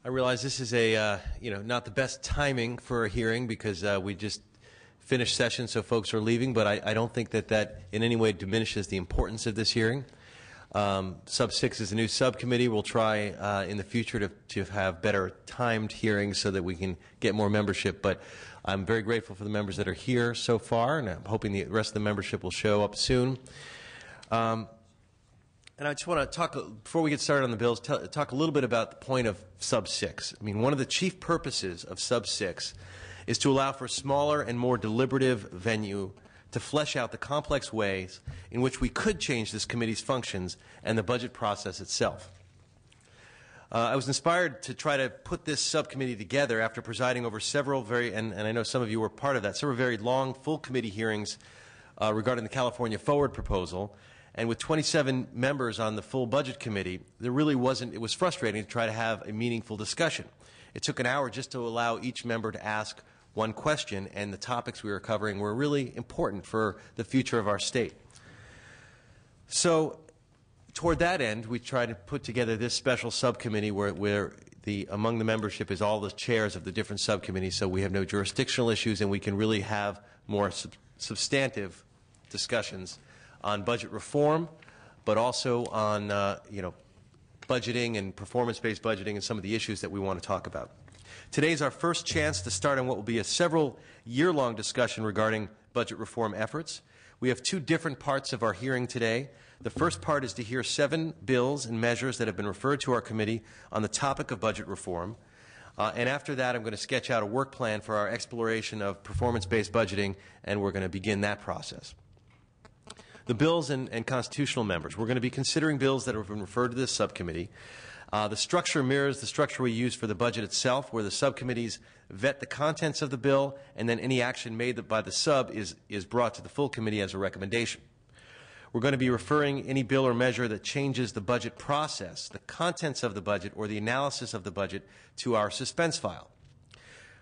I realize this is a not the best timing for a hearing because we just finished session, so folks are leaving. But I don't think that in any way diminishes the importance of this hearing. Sub 6 is a new subcommittee. We'll try in the future to have better timed hearings so that we can get more membership. But I'm very grateful for the members that are here so far, and I'm hoping the rest of the membership will show up soon. And I just want to talk, before we get started on the bills, talk a little bit about the point of Sub 6. I mean, one of the chief purposes of Sub 6 is to allow for a smaller and more deliberative venue to flesh out the complex ways in which we could change this committee's functions and the budget process itself. I was inspired to try to put this subcommittee together after presiding over several and I know some of you were part of that, several very long full committee hearings regarding the California Forward proposal. And with 27 members on the full budget committee, it was frustrating to try to have a meaningful discussion. It took an hour just to allow each member to ask one question, and the topics we were covering were really important for the future of our state. So toward that end, we tried to put together this special subcommittee where among the membership is all the chairs of the different subcommittees, so we have no jurisdictional issues and we can really have more substantive discussions on budget reform, but also on budgeting and performance-based budgeting and some of the issues that we want to talk about. Today is our first chance to start on what will be a several year-long discussion regarding budget reform efforts. We have two different parts of our hearing today. The first part is to hear 7 bills and measures that have been referred to our committee on the topic of budget reform. And after that, I'm going to sketch out a work plan for our exploration of performance-based budgeting, and we're going to begin that process. The bills and constitutional members. We're going to be considering bills that have been referred to this subcommittee. The structure mirrors the structure we use for the budget itself, where the subcommittees vet the contents of the bill, and then any action made by the sub is brought to the full committee as a recommendation. We're going to be referring any bill or measure that changes the budget process, the contents of the budget, or the analysis of the budget to our suspense file.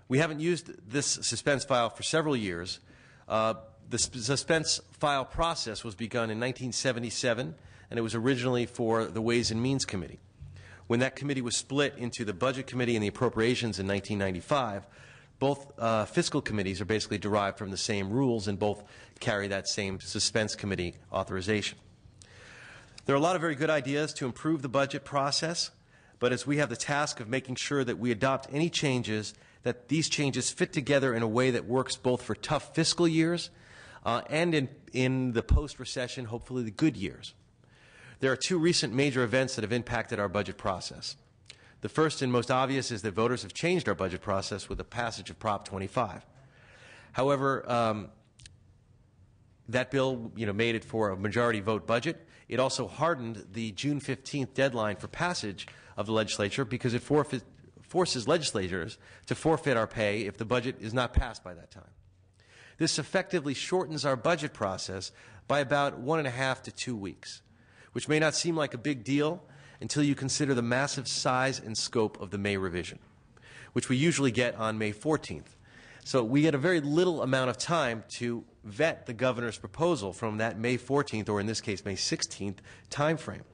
We haven't used this suspense file for several years. The suspense file process was begun in 1977, and it was originally for the Ways and Means Committee. When that committee was split into the Budget Committee and the Appropriations in 1995, both fiscal committees are basically derived from the same rules and both carry that same suspense committee authorization. There are a lot of very good ideas to improve the budget process, but as we have the task of making sure that we adopt any changes, that these changes fit together in a way that works both for tough fiscal years and in the post-recession, hopefully the good years. There are 2 recent major events that have impacted our budget process. The first and most obvious is that voters have changed our budget process with the passage of Prop 25. However, that bill made it for a majority vote budget. It also hardened the June 15th deadline for passage of the legislature because it forces legislators to forfeit our pay if the budget is not passed by that time. This effectively shortens our budget process by about 1.5 to 2 weeks, which may not seem like a big deal until you consider the massive size and scope of the May revision, which we usually get on May 14th. So we get a very little amount of time to vet the governor's proposal from that May 14th, or in this case, May 16th time frame.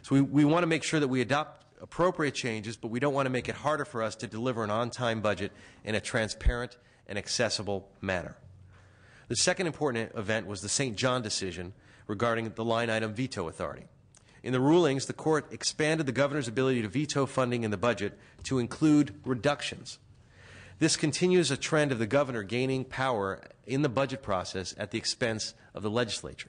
So we want to make sure that we adopt appropriate changes, but we don't want to make it harder for us to deliver an on-time budget in a transparent and accessible manner. The second important event was the St. John decision regarding the line item veto authority. In the rulings, the court expanded the governor's ability to veto funding in the budget to include reductions. This continues a trend of the governor gaining power in the budget process at the expense of the legislature.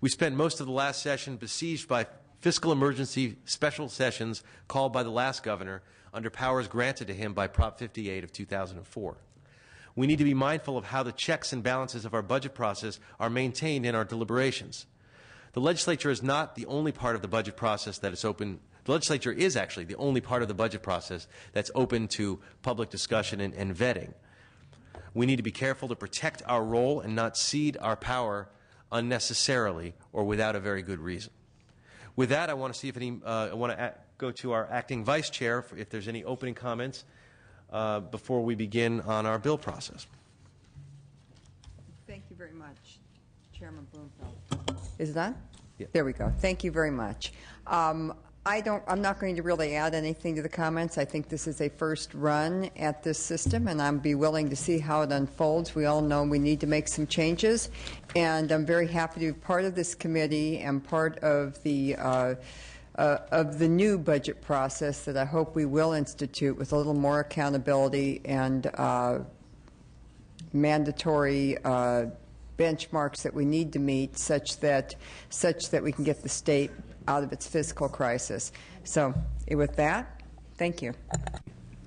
We spent most of the last session besieged by fiscal emergency special sessions called by the last governor under powers granted to him by Prop 58 of 2004. We need to be mindful of how the checks and balances of our budget process are maintained in our deliberations. The legislature is not the only part of the budget process that is open. The legislature is actually the only part of the budget process that's open to public discussion and vetting. We need to be careful to protect our role and not cede our power unnecessarily or without a very good reason. With that, I want to see if I want to go to our acting vice chair if there's any opening comments before we begin on our bill process. Thank you very much, Chairman Bloomfield. Is it done? Yeah. There we go. Thank you very much. I'm not going to really add anything to the comments. I think this is a first run at this system, and I'll be willing to see how it unfolds. We all know we need to make some changes, and I'm very happy to be part of this committee and part of the new budget process that I hope we will institute with a little more accountability and mandatory benchmarks that we need to meet such that we can get the state out of its fiscal crisis. So with that, thank you.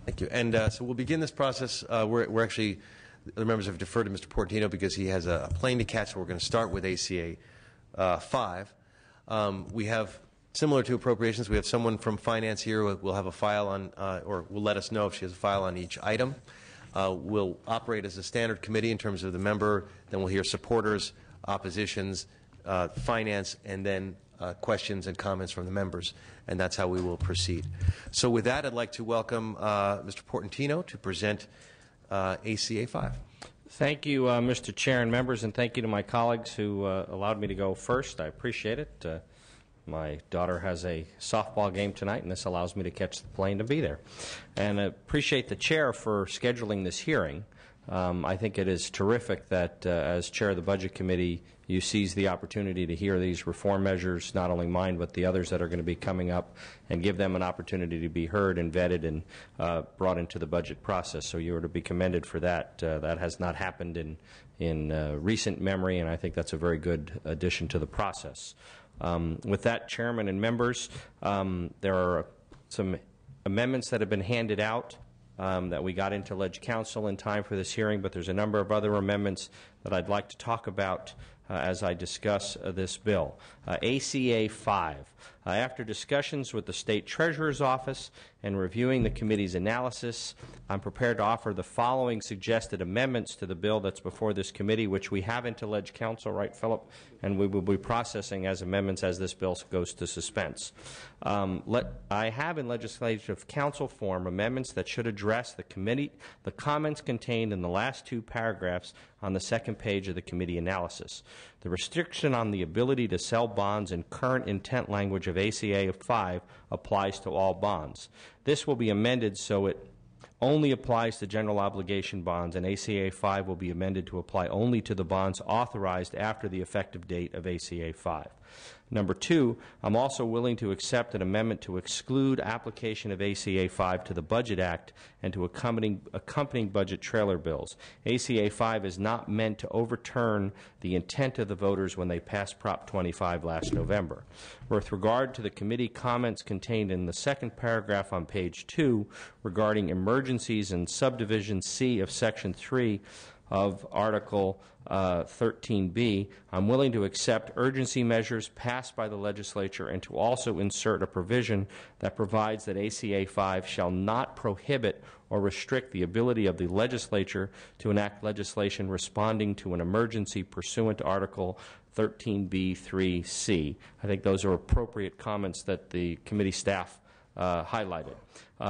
Thank you. And so we'll begin this process. We're actually, the members have deferred to Mr. Portino because he has a plane to catch, so we're going to start with ACA 5. We have, similar to appropriations, we have someone from finance here who will have a file on, or will let us know if she has a file on each item. We'll operate as a standard committee in terms of the member, then we'll hear supporters, oppositions, finance, and then questions and comments from the members, and that's how we will proceed. So with that, I'd like to welcome Mr. Portantino to present ACA 5. Thank you, Mr. Chair and members, and thank you to my colleagues who allowed me to go first. I appreciate it. My daughter has a softball game tonight, and this allows me to catch the plane to be there. And I appreciate the Chair for scheduling this hearing. I think it is terrific that, as Chair of the Budget Committee, you seize the opportunity to hear these reform measures, not only mine, but the others that are going to be coming up, and give them an opportunity to be heard and vetted and brought into the budget process. So you are to be commended for that. That has not happened in recent memory, and I think that's a very good addition to the process. With that, Chairman and members, there are some amendments that have been handed out that we got into Ledge Council in time for this hearing, but there's a number of other amendments that I'd like to talk about as I discuss this bill. ACA 5. After discussions with the State Treasurer's Office and reviewing the committee's analysis, I'm prepared to offer the following suggested amendments to the bill that's before this committee, which we have into Ledge Council, right, Philip? And we will be processing as amendments as this bill goes to suspense. I have in Legislative Council form amendments that should address the comments contained in the last two paragraphs on the second page of the committee analysis. The restriction on the ability to sell bonds in current intent language of ACA 5 applies to all bonds. This will be amended so it only applies to general obligation bonds, and ACA 5 will be amended to apply only to the bonds authorized after the effective date of ACA 5. Number two, I'm also willing to accept an amendment to exclude application of ACA 5 to the Budget Act and to accompanying budget trailer bills. ACA 5 is not meant to overturn the intent of the voters when they passed Prop 25 last November. With regard to the committee comments contained in the second paragraph on page 2 regarding emergencies in subdivision C of Section 3 of Article 13B, I'm willing to accept urgency measures passed by the legislature and to also insert a provision that provides that ACA 5 shall not prohibit or restrict the ability of the legislature to enact legislation responding to an emergency pursuant to Article 13B3C. I think those are appropriate comments that the committee staff highlighted.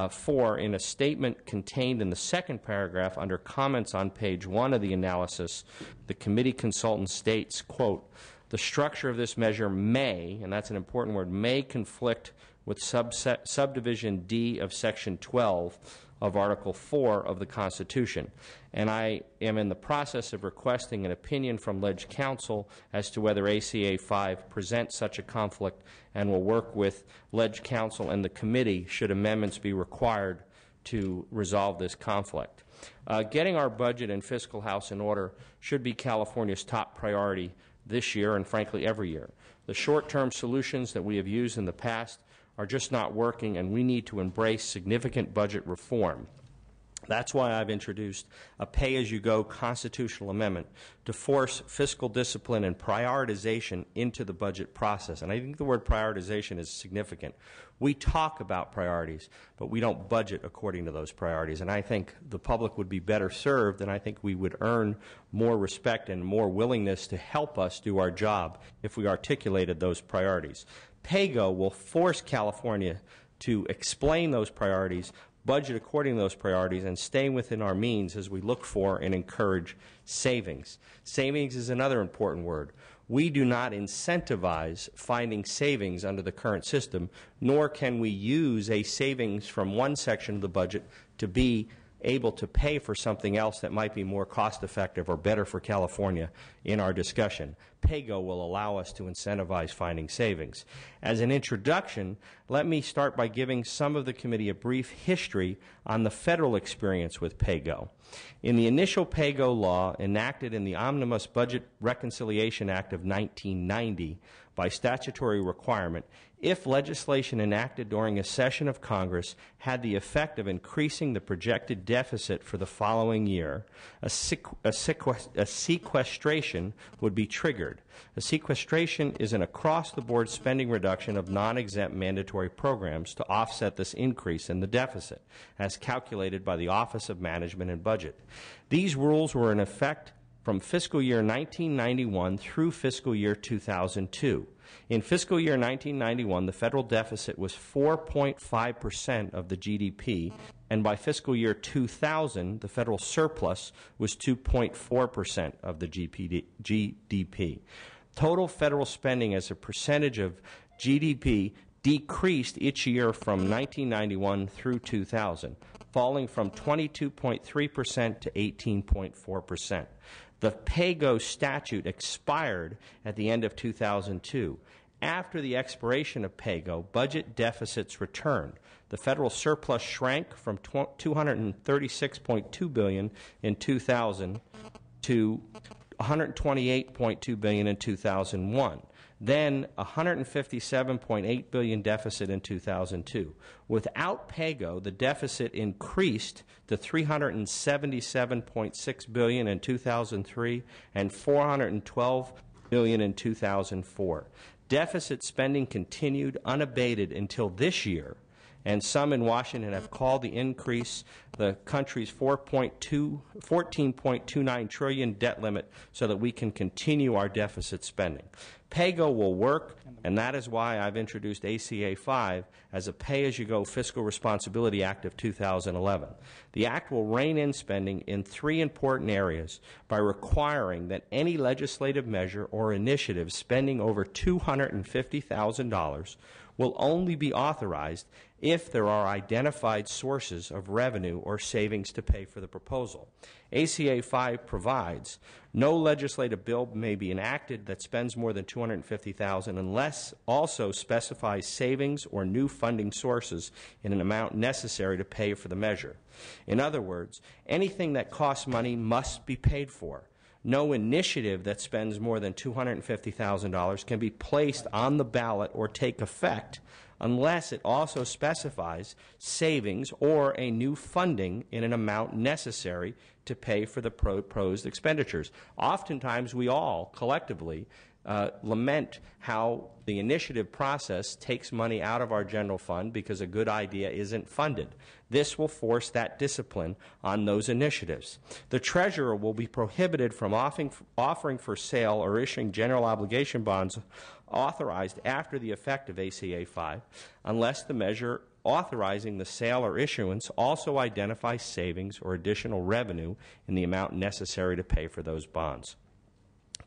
4, in a statement contained in the second paragraph under comments on page 1 of the analysis, the committee consultant states, quote, the structure of this measure may, and that's an important word, may conflict with subdivision D of Section 12 of Article 4 of the Constitution. And I am in the process of requesting an opinion from Ledge Council as to whether ACA 5 presents such a conflict, and will work with Ledge Council and the committee should amendments be required to resolve this conflict. Getting our budget and fiscal house in order should be California's top priority this year and, frankly, every year. The short-term solutions that we have used in the past are just not working, and we need to embrace significant budget reform. That's why I've introduced a pay-as-you-go constitutional amendment to force fiscal discipline and prioritization into the budget process. And I think the word prioritization is significant. We talk about priorities, but we don't budget according to those priorities. And I think the public would be better served, and I think we would earn more respect and more willingness to help us do our job if we articulated those priorities. PAYGO will force California to explain those priorities, budget according to those priorities, and stay within our means as we look for and encourage savings. Savings is another important word. we do not incentivize finding savings under the current system, nor can we use a savings from one section of the budget to be able to pay for something else that might be more cost-effective or better for California in our discussion. PAYGO will allow us to incentivize finding savings. As an introduction, let me start by giving some of the committee a brief history on the federal experience with PAYGO. In the initial PAYGO law enacted in the Omnibus Budget Reconciliation Act of 1990, by statutory requirement, if legislation enacted during a session of Congress had the effect of increasing the projected deficit for the following year, a sequestration would be triggered. A sequestration is an across-the-board spending reduction of non-exempt mandatory programs to offset this increase in the deficit, as calculated by the Office of Management and Budget. These rules were in effect from fiscal year 1991 through fiscal year 2002. In fiscal year 1991, the federal deficit was 4.5% of the GDP, and by fiscal year 2000, the federal surplus was 2.4% of the GDP. Total federal spending as a percentage of GDP decreased each year from 1991 through 2000, falling from 22.3% to 18.4%. The PAYGO statute expired at the end of 2002. After the expiration of PAYGO, budget deficits returned. The federal surplus shrank from $236.2 billion in 2000 to $128.2 billion in 2001. Then $157.8 billion deficit in 2002. Without PAYGO, the deficit increased to $377.6 billion in 2003 and $412 billion in 2004. Deficit spending continued unabated until this year, and some in Washington have called the increase the country's $14.29 trillion debt limit so that we can continue our deficit spending. PAYGO will work, and that is why I've introduced ACA 5 as a pay-as-you-go Fiscal Responsibility Act of 2011. The Act will rein in spending in three important areas by requiring that any legislative measure or initiative spending over $250,000 will only be authorized if there are identified sources of revenue or savings to pay for the proposal. ACA 5 provides no legislative bill may be enacted that spends more than $250,000 unless also specifies savings or new funding sources in an amount necessary to pay for the measure. In other words, anything that costs money must be paid for. No initiative that spends more than $250,000 can be placed on the ballot or take effect unless it also specifies savings or a new funding in an amount necessary to pay for the proposed expenditures. Oftentimes, we all collectively lament how the initiative process takes money out of our general fund because a good idea isn't funded. This will force that discipline on those initiatives. The Treasurer will be prohibited from offering for sale or issuing general obligation bonds authorized after the effect of ACA 5 unless the measure authorizing the sale or issuance also identifies savings or additional revenue in the amount necessary to pay for those bonds.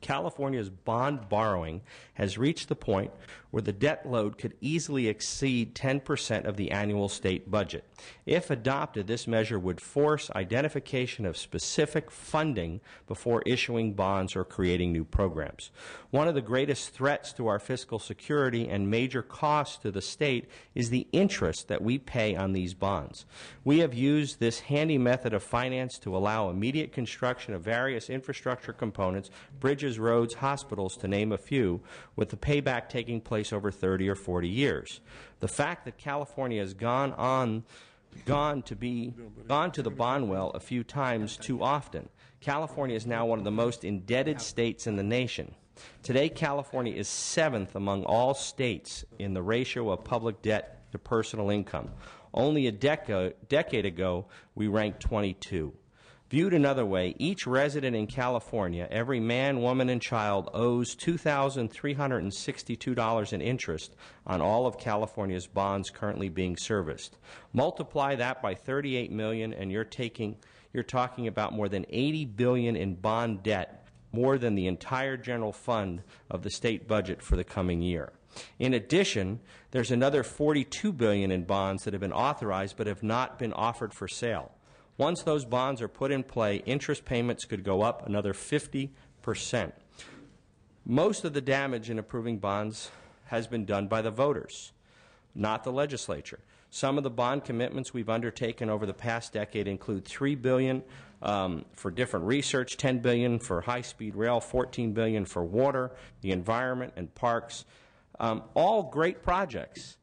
California's bond borrowing has reached the point where the debt load could easily exceed 10% of the annual state budget. If adopted, this measure would force identification of specific funding before issuing bonds or creating new programs. One of the greatest threats to our fiscal security and major costs to the state is the interest that we pay on these bonds. We have used this handy method of finance to allow immediate construction of various infrastructure components, bridges, roads, hospitals, to name a few, with the payback taking place over 30 or 40 years. The fact that California has gone to the bond well a few times too often. California is now one of the most indebted states in the nation. Today, California is 7th among all states in the ratio of public debt to personal income. Only a decade ago, we ranked 22. Viewed another way, each resident in California, every man, woman, and child, owes $2,362 in interest on all of California's bonds currently being serviced. Multiply that by 38 million, and you're talking about more than $80 billion in bond debt more than the entire general fund of the state budget for the coming year. In addition, there's another $42 billion in bonds that have been authorized but have not been offered for sale. Once those bonds are put in play, interest payments could go up another 50%. Most of the damage in approving bonds has been done by the voters, not the legislature. Some of the bond commitments we've undertaken over the past decade include $3 billion for different research, $10 billion for high-speed rail, $14 billion for water, the environment, and parks. All great projects,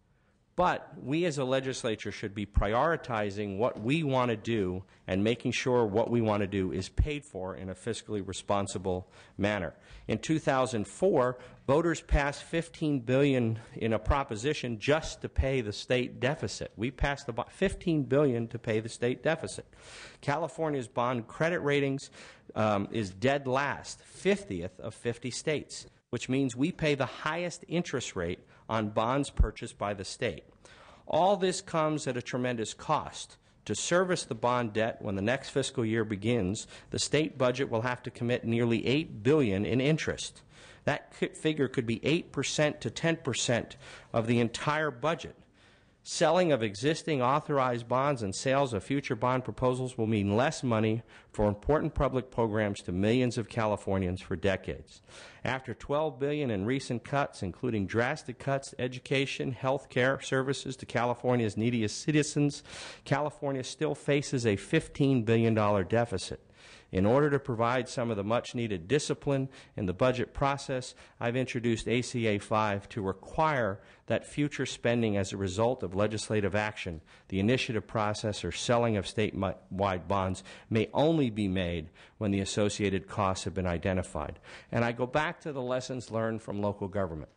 but we as a legislature should be prioritizing what we want to do and making sure what we want to do is paid for in a fiscally responsible manner. In 2004, voters passed $15 billion in a proposition just to pay the state deficit. We passed about $15 billion to pay the state deficit. California's bond credit ratings is dead last, 50th of 50 states, which means we pay the highest interest rate on bonds purchased by the state. All this comes at a tremendous cost. To service the bond debt when the next fiscal year begins, the state budget will have to commit nearly $8 billion in interest. That figure could be 8% to 10% of the entire budget. Selling of existing authorized bonds and sales of future bond proposals will mean less money for important public programs to millions of Californians for decades. After $12 billion in recent cuts, including drastic cuts to education, health care services to California's neediest citizens, California still faces a $15 billion deficit. In order to provide some of the much-needed discipline in the budget process, I've introduced ACA 5 to require that future spending as a result of legislative action, the initiative process or selling of statewide bonds, may only be made when the associated costs have been identified. And I go back to the lessons learned from local government.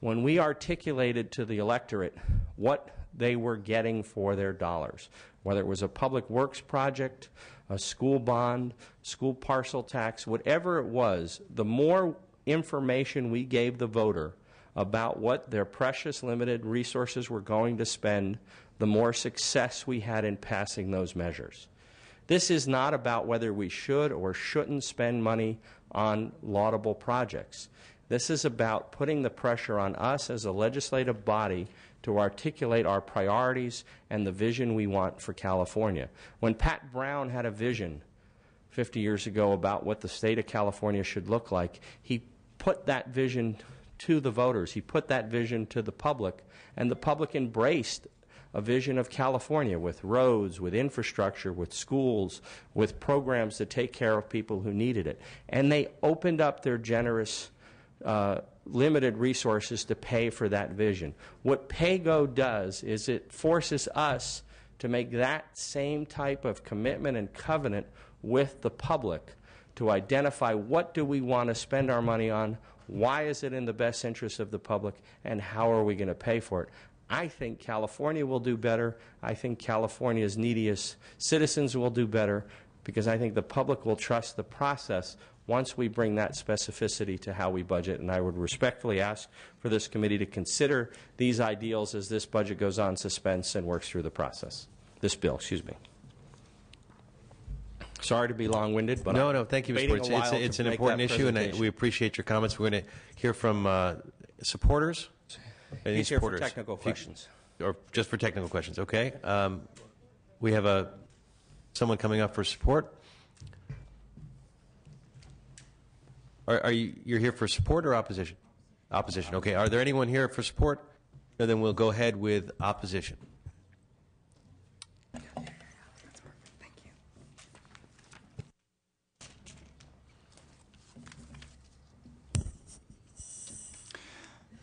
When we articulated to the electorate what they were getting for their dollars, whether it was a public works project, a school bond, school parcel tax, whatever it was, the more information we gave the voter about what their precious limited resources were going to spend, the more success we had in passing those measures. This is not about whether we should or shouldn't spend money on laudable projects. This is about putting the pressure on us as a legislative body to articulate our priorities and the vision we want for California. When Pat Brown had a vision 50 years ago about what the state of California should look like, he put that vision to the voters. He put that vision to the public, and the public embraced a vision of California with roads, with infrastructure, with schools, with programs to take care of people who needed it. And they opened up their generous limited resources to pay for that vision. What PAYGO does is it forces us to make that same type of commitment and covenant with the public to identify what do we want to spend our money on, why is it in the best interest of the public, and how are we going to pay for it. I think California will do better. I think California's neediest citizens will do better, because I think the public will trust the process once we bring that specificity to how we budget. And I would respectfully ask for this committee to consider these ideals as this budget goes on suspense and works through the process. This bill, excuse me. Sorry to be long-winded, but no, thank you, Mr. Ports. It's an important issue, and we appreciate your comments. We're going to hear from supporters. He's here for technical questions. Or just for technical questions, okay. We have someone coming up for support. You're here for support or opposition? Opposition, okay. Are there anyone here for support? No, then we'll go ahead with opposition. Thank you.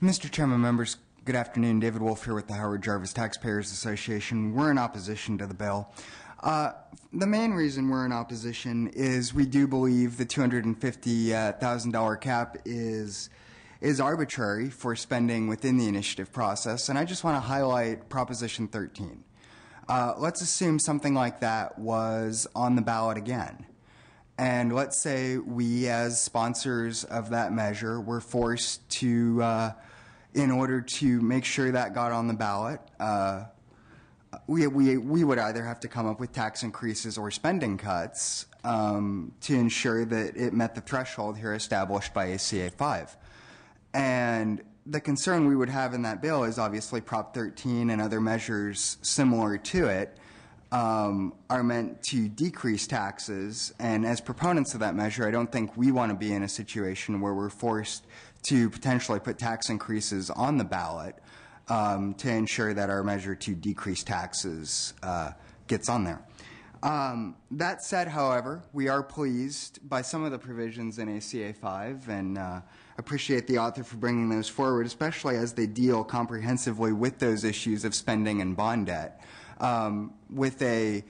Mr. Chairman, members, good afternoon. David Wolf here with the Howard Jarvis Taxpayers Association. We're in opposition to the bill. The main reason we're in opposition is we do believe the $250,000 cap is arbitrary for spending within the initiative process, and I just want to highlight Proposition 13. Let's assume something like that was on the ballot again. And let's say we, as sponsors of that measure, were forced to, in order to make sure that got on the ballot, we would either have to come up with tax increases or spending cuts to ensure that it met the threshold here established by ACA 5. And the concern we would have in that bill is obviously Prop 13 and other measures similar to it are meant to decrease taxes. And as proponents of that measure, I don't think we want to be in a situation where we're forced to potentially put tax increases on the ballot to ensure that our measure to decrease taxes gets on there. That said, however, we are pleased by some of the provisions in ACA 5 and appreciate the author for bringing those forward, especially as they deal comprehensively with those issues of spending and bond debt. With a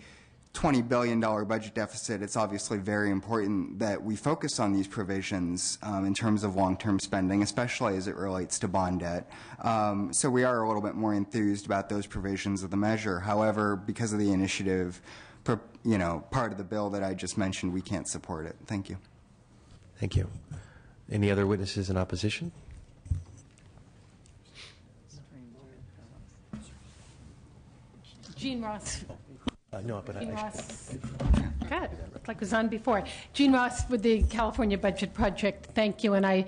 $20 billion budget deficit, it's obviously very important that we focus on these provisions in terms of long-term spending, especially as it relates to bond debt. So we are a little bit more enthused about those provisions of the measure. However, because of the initiative, part of the bill that I just mentioned, we can't support it. Thank you. Thank you. Any other witnesses in opposition? Jean Ross. No, but Jean Ross. Good. Looked like it was on before. Jean Ross with the California Budget Project. Thank you. And I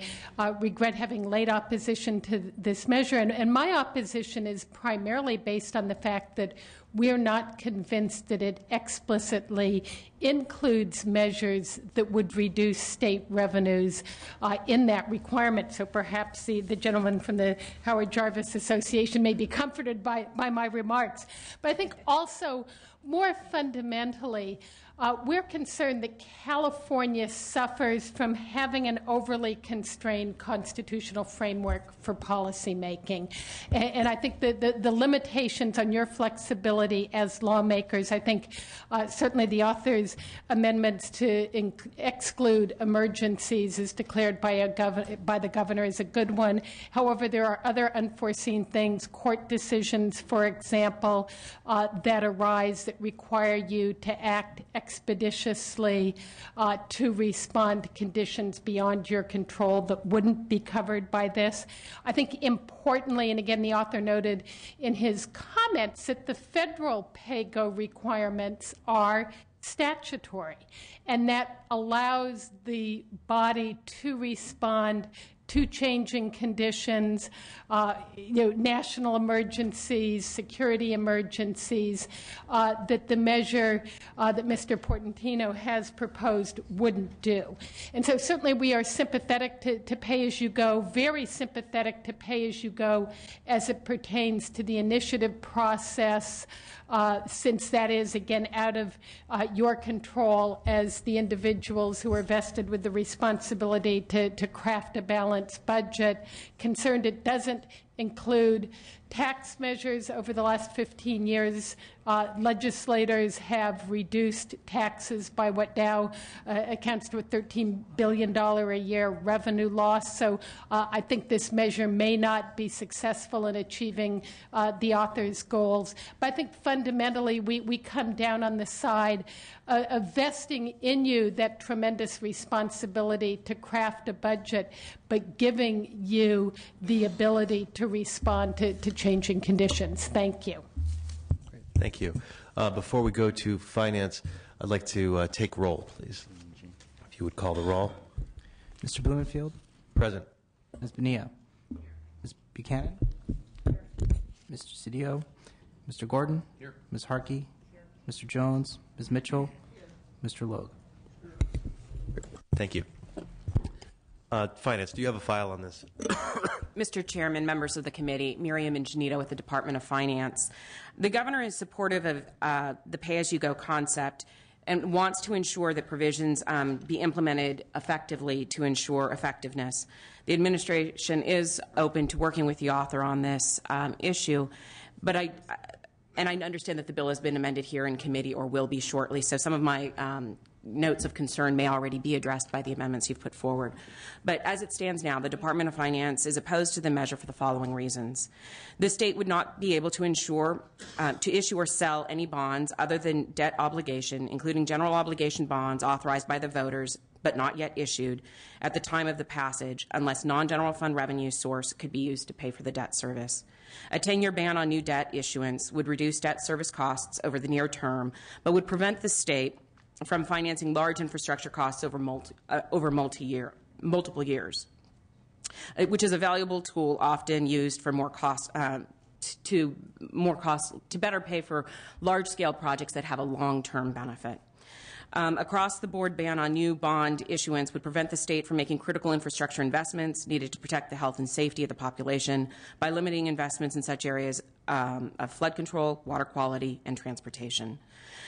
regret having late opposition to this measure. And my opposition is primarily based on the fact that we're not convinced that it explicitly includes measures that would reduce state revenues in that requirement. So perhaps the gentleman from the Howard Jarvis Association may be comforted by my remarks. But I think also, more fundamentally, we're concerned that California suffers from having an overly constrained constitutional framework for policy making. And I think the limitations on your flexibility as lawmakers, I think certainly the author's amendments to exclude emergencies as declared by the governor is a good one. However, there are other unforeseen things, court decisions, for example, that arise that require you to act expeditiously to respond to conditions beyond your control that wouldn't be covered by this. I think importantly, and again the author noted in his comments, that the federal pay-go requirements are statutory, and that allows the body to respond to changing conditions, national emergencies, security emergencies, that the measure that Mr. Portantino has proposed wouldn't do. And so certainly we are sympathetic to pay-as-you-go, very sympathetic to pay-as-you-go as it pertains to the initiative process, since that is, again, out of your control as the individuals who are vested with the responsibility to craft a balanced budget. Concerned it doesn't include tax measures. Over the last 15 years, legislators have reduced taxes by what now accounts to a $13 billion a year revenue loss. So I think this measure may not be successful in achieving the author's goals. But I think fundamentally we come down on the side of vesting in you that tremendous responsibility to craft a budget, but giving you the ability to respond to changing conditions. Thank you. Great. Thank you. Before we go to finance, I'd like to take roll, please. If you would call the roll. Mr. Blumenfield? Present. Ms. Bonilla? Ms. Buchanan? Mr. Cedillo? Mr. Gordon? Here. Ms. Harkey? Here. Mr. Jones? Ms. Mitchell? Here. Mr. Logue? Thank you. Finance, do you have a file on this? Mr. Chairman, members of the committee, Miriam Ingenito with the Department of Finance. The governor is supportive of the pay-as-you-go concept and wants to ensure that provisions be implemented effectively to ensure effectiveness. The administration is open to working with the author on this issue, but I understand that the bill has been amended here in committee or will be shortly, so some of my notes of concern may already be addressed by the amendments you've put forward. But as it stands now, the Department of Finance is opposed to the measure for the following reasons. The state would not be able to issue or sell any bonds other than debt obligation, including general obligation bonds authorized by the voters but not yet issued at the time of the passage, unless non-general fund revenue source could be used to pay for the debt service. A 10-year ban on new debt issuance would reduce debt service costs over the near term, but would prevent the state from financing large infrastructure costs over multiple years, which is a valuable tool often used for to better pay for large-scale projects that have a long-term benefit. Across-the-board ban on new bond issuance would prevent the state from making critical infrastructure investments needed to protect the health and safety of the population by limiting investments in such areas of flood control, water quality, and transportation.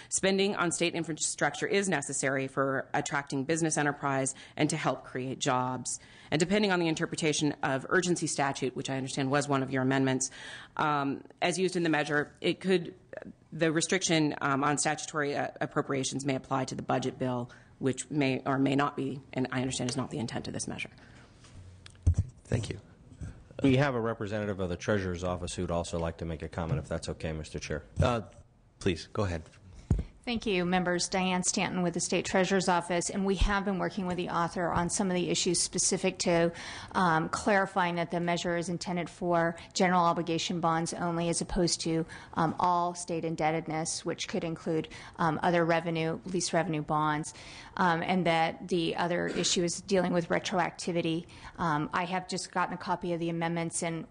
Spending on state infrastructure is necessary for attracting business enterprise and to help create jobs. And depending on the interpretation of urgency statute, which I understand was one of your amendments, as used in the measure, the restriction on statutory appropriations may apply to the budget bill, which may or may not be, and I understand is not the intent of this measure. Thank you. We have a representative of the Treasurer's Office who would also like to make a comment, if that's okay, Mr. Chair. Please, go ahead. Thank you, members. Diane Stanton with the State Treasurer's Office, and we have been working with the author on some of the issues specific to clarifying that the measure is intended for general obligation bonds only, as opposed to all state indebtedness, which could include other revenue, lease revenue bonds, and that the other issue is dealing with retroactivity. I have just gotten a copy of the amendments and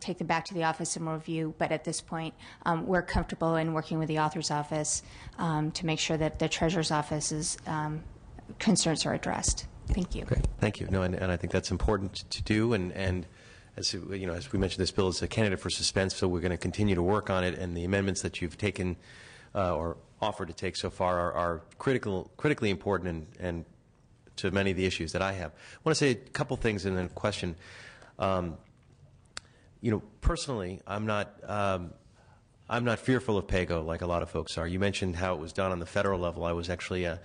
take them back to the office and review, but at this point, we're comfortable in working with the author's office to make sure that the Treasurer's Office's concerns are addressed. Thank you. Great. Thank you. No, and I think that's important to do. And as you know, as we mentioned, this bill is a candidate for suspense, so we're going to continue to work on it. And the amendments that you've taken or offered to take so far are critically important and to many of the issues that I have. I want to say a couple things and then a question. Personally, I'm not fearful of PAYGO like a lot of folks are. You mentioned how it was done on the federal level. I was actually a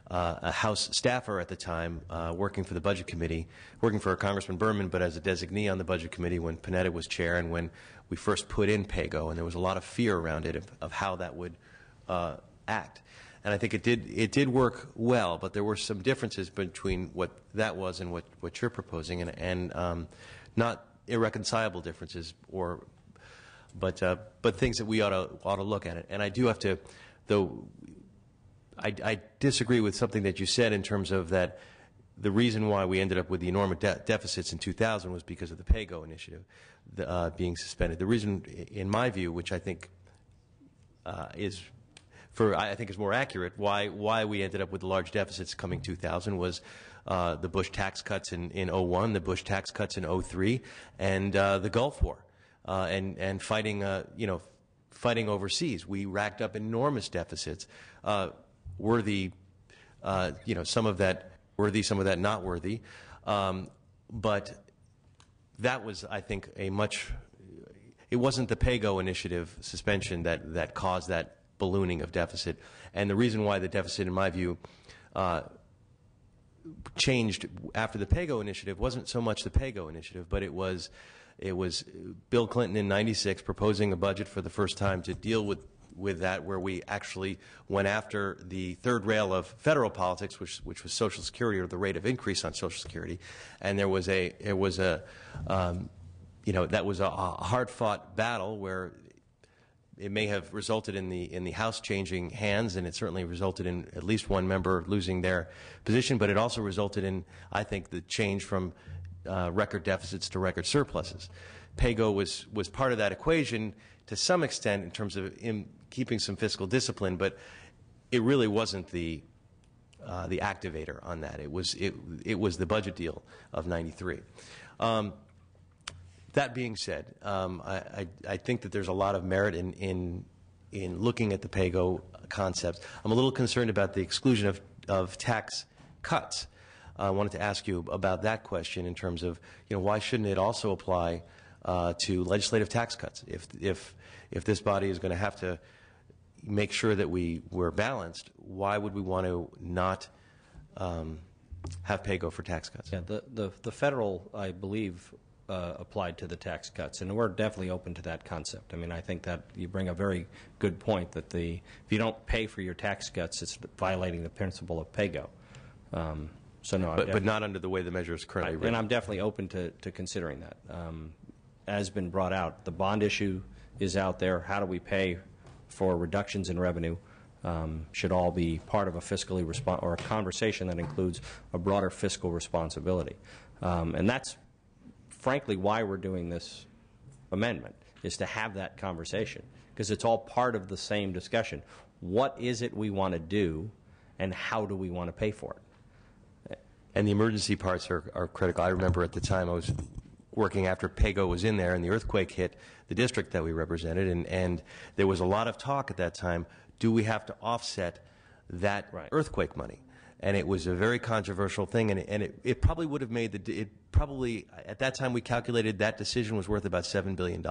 House staffer at the time, working for the Budget Committee, working for Congressman Berman, but as a designee on the Budget Committee when Panetta was chair and when we first put in PAYGO, and there was a lot of fear around it of how that would act. And I think it did work well, but there were some differences between what that was and what you're proposing, and not irreconcilable differences, but things that we ought to look at it. And I do have to, though, I disagree with something that you said in terms of that the reason why we ended up with the enormous deficits in 2000 was because of the PAYGO initiative being suspended. The reason, in my view, which I think is more accurate, why we ended up with the large deficits coming 2000 was the Bush tax cuts in 01, the Bush tax cuts in 03, and the Gulf War. And fighting overseas, we racked up enormous deficits, worthy, some of that worthy, some of that not worthy. But that was, I think, it wasn't the PAYGO initiative suspension that caused that ballooning of deficit. And the reason why the deficit, in my view, changed after the PAYGO initiative wasn't so much the PAYGO initiative, but it was Bill Clinton in '96 proposing a budget for the first time to deal with that, where we actually went after the third rail of federal politics, which was Social Security, or the rate of increase on Social Security, and that was a hard-fought battle where it may have resulted in the House changing hands, and it certainly resulted in at least one member losing their position, but it also resulted in, I think, the change from record deficits to record surpluses. PAYGO was part of that equation to some extent in terms of keeping some fiscal discipline, but it really wasn't the activator on that. It was the budget deal of '93. That being said, I think that there's a lot of merit in looking at the PAYGO concepts. I'm a little concerned about the exclusion of tax cuts. I wanted to ask you about that question in terms of, why shouldn't it also apply to legislative tax cuts? If this body is going to have to make sure that we're balanced, why would we want to not have PAYGO for tax cuts? Yeah, the federal, I believe, applied to the tax cuts, and we're definitely open to that concept. I mean, I think that you bring a very good point that if you don't pay for your tax cuts, it's violating the principle of PAYGO. So no, but not under the way the measure is currently written. And I'm definitely open to considering that. has been brought out. The bond issue is out there. How do we pay for reductions in revenue? Should all be part of a fiscally or a conversation that includes a broader fiscal responsibility. And that's frankly why we're doing this amendment, is to have that conversation, because it's all part of the same discussion. What is it we want to do, and how do we want to pay for it? And the emergency parts are critical. I remember at the time I was working after PAYGO was in there and the earthquake hit the district that we represented, and there was a lot of talk at that time, do we have to offset that earthquake money? And it was a very controversial thing, and it probably would have made at that time we calculated that decision was worth about $7 billion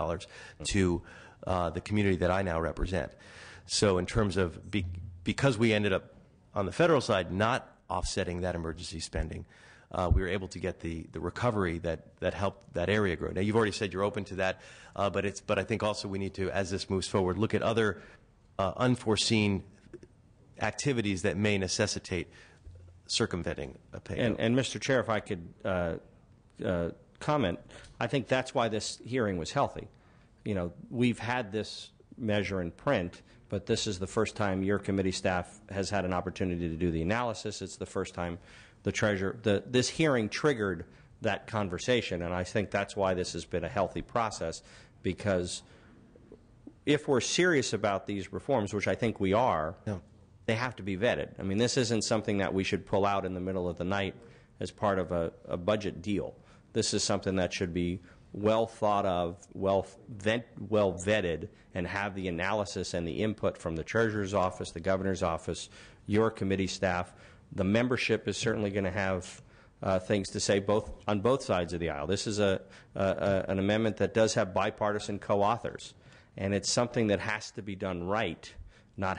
to the community that I now represent. So in terms of, because we ended up on the federal side not offsetting that emergency spending, we were able to get the recovery that helped that area grow. Now, you've already said you're open to that, but I think also we need to, as this moves forward, look at other unforeseen activities that may necessitate circumventing a pay. And Mr. Chair, if I could comment, I think that's why this hearing was healthy. You know, we've had this measure in print, but this is the first time your committee staff has had an opportunity to do the analysis. It's the first time the treasurer, this hearing triggered that conversation, and I think that's why this has been a healthy process, because if we're serious about these reforms, which I think we are, they have to be vetted. I mean, this isn't something that we should pull out in the middle of the night as part of a budget deal. This is something that should be well thought of, well vetted, and have the analysis and the input from the Treasurer's Office, the Governor's Office, your committee staff. The membership is certainly going to have things to say on both sides of the aisle. This is an amendment that does have bipartisan co-authors, and it's something that has to be done right, not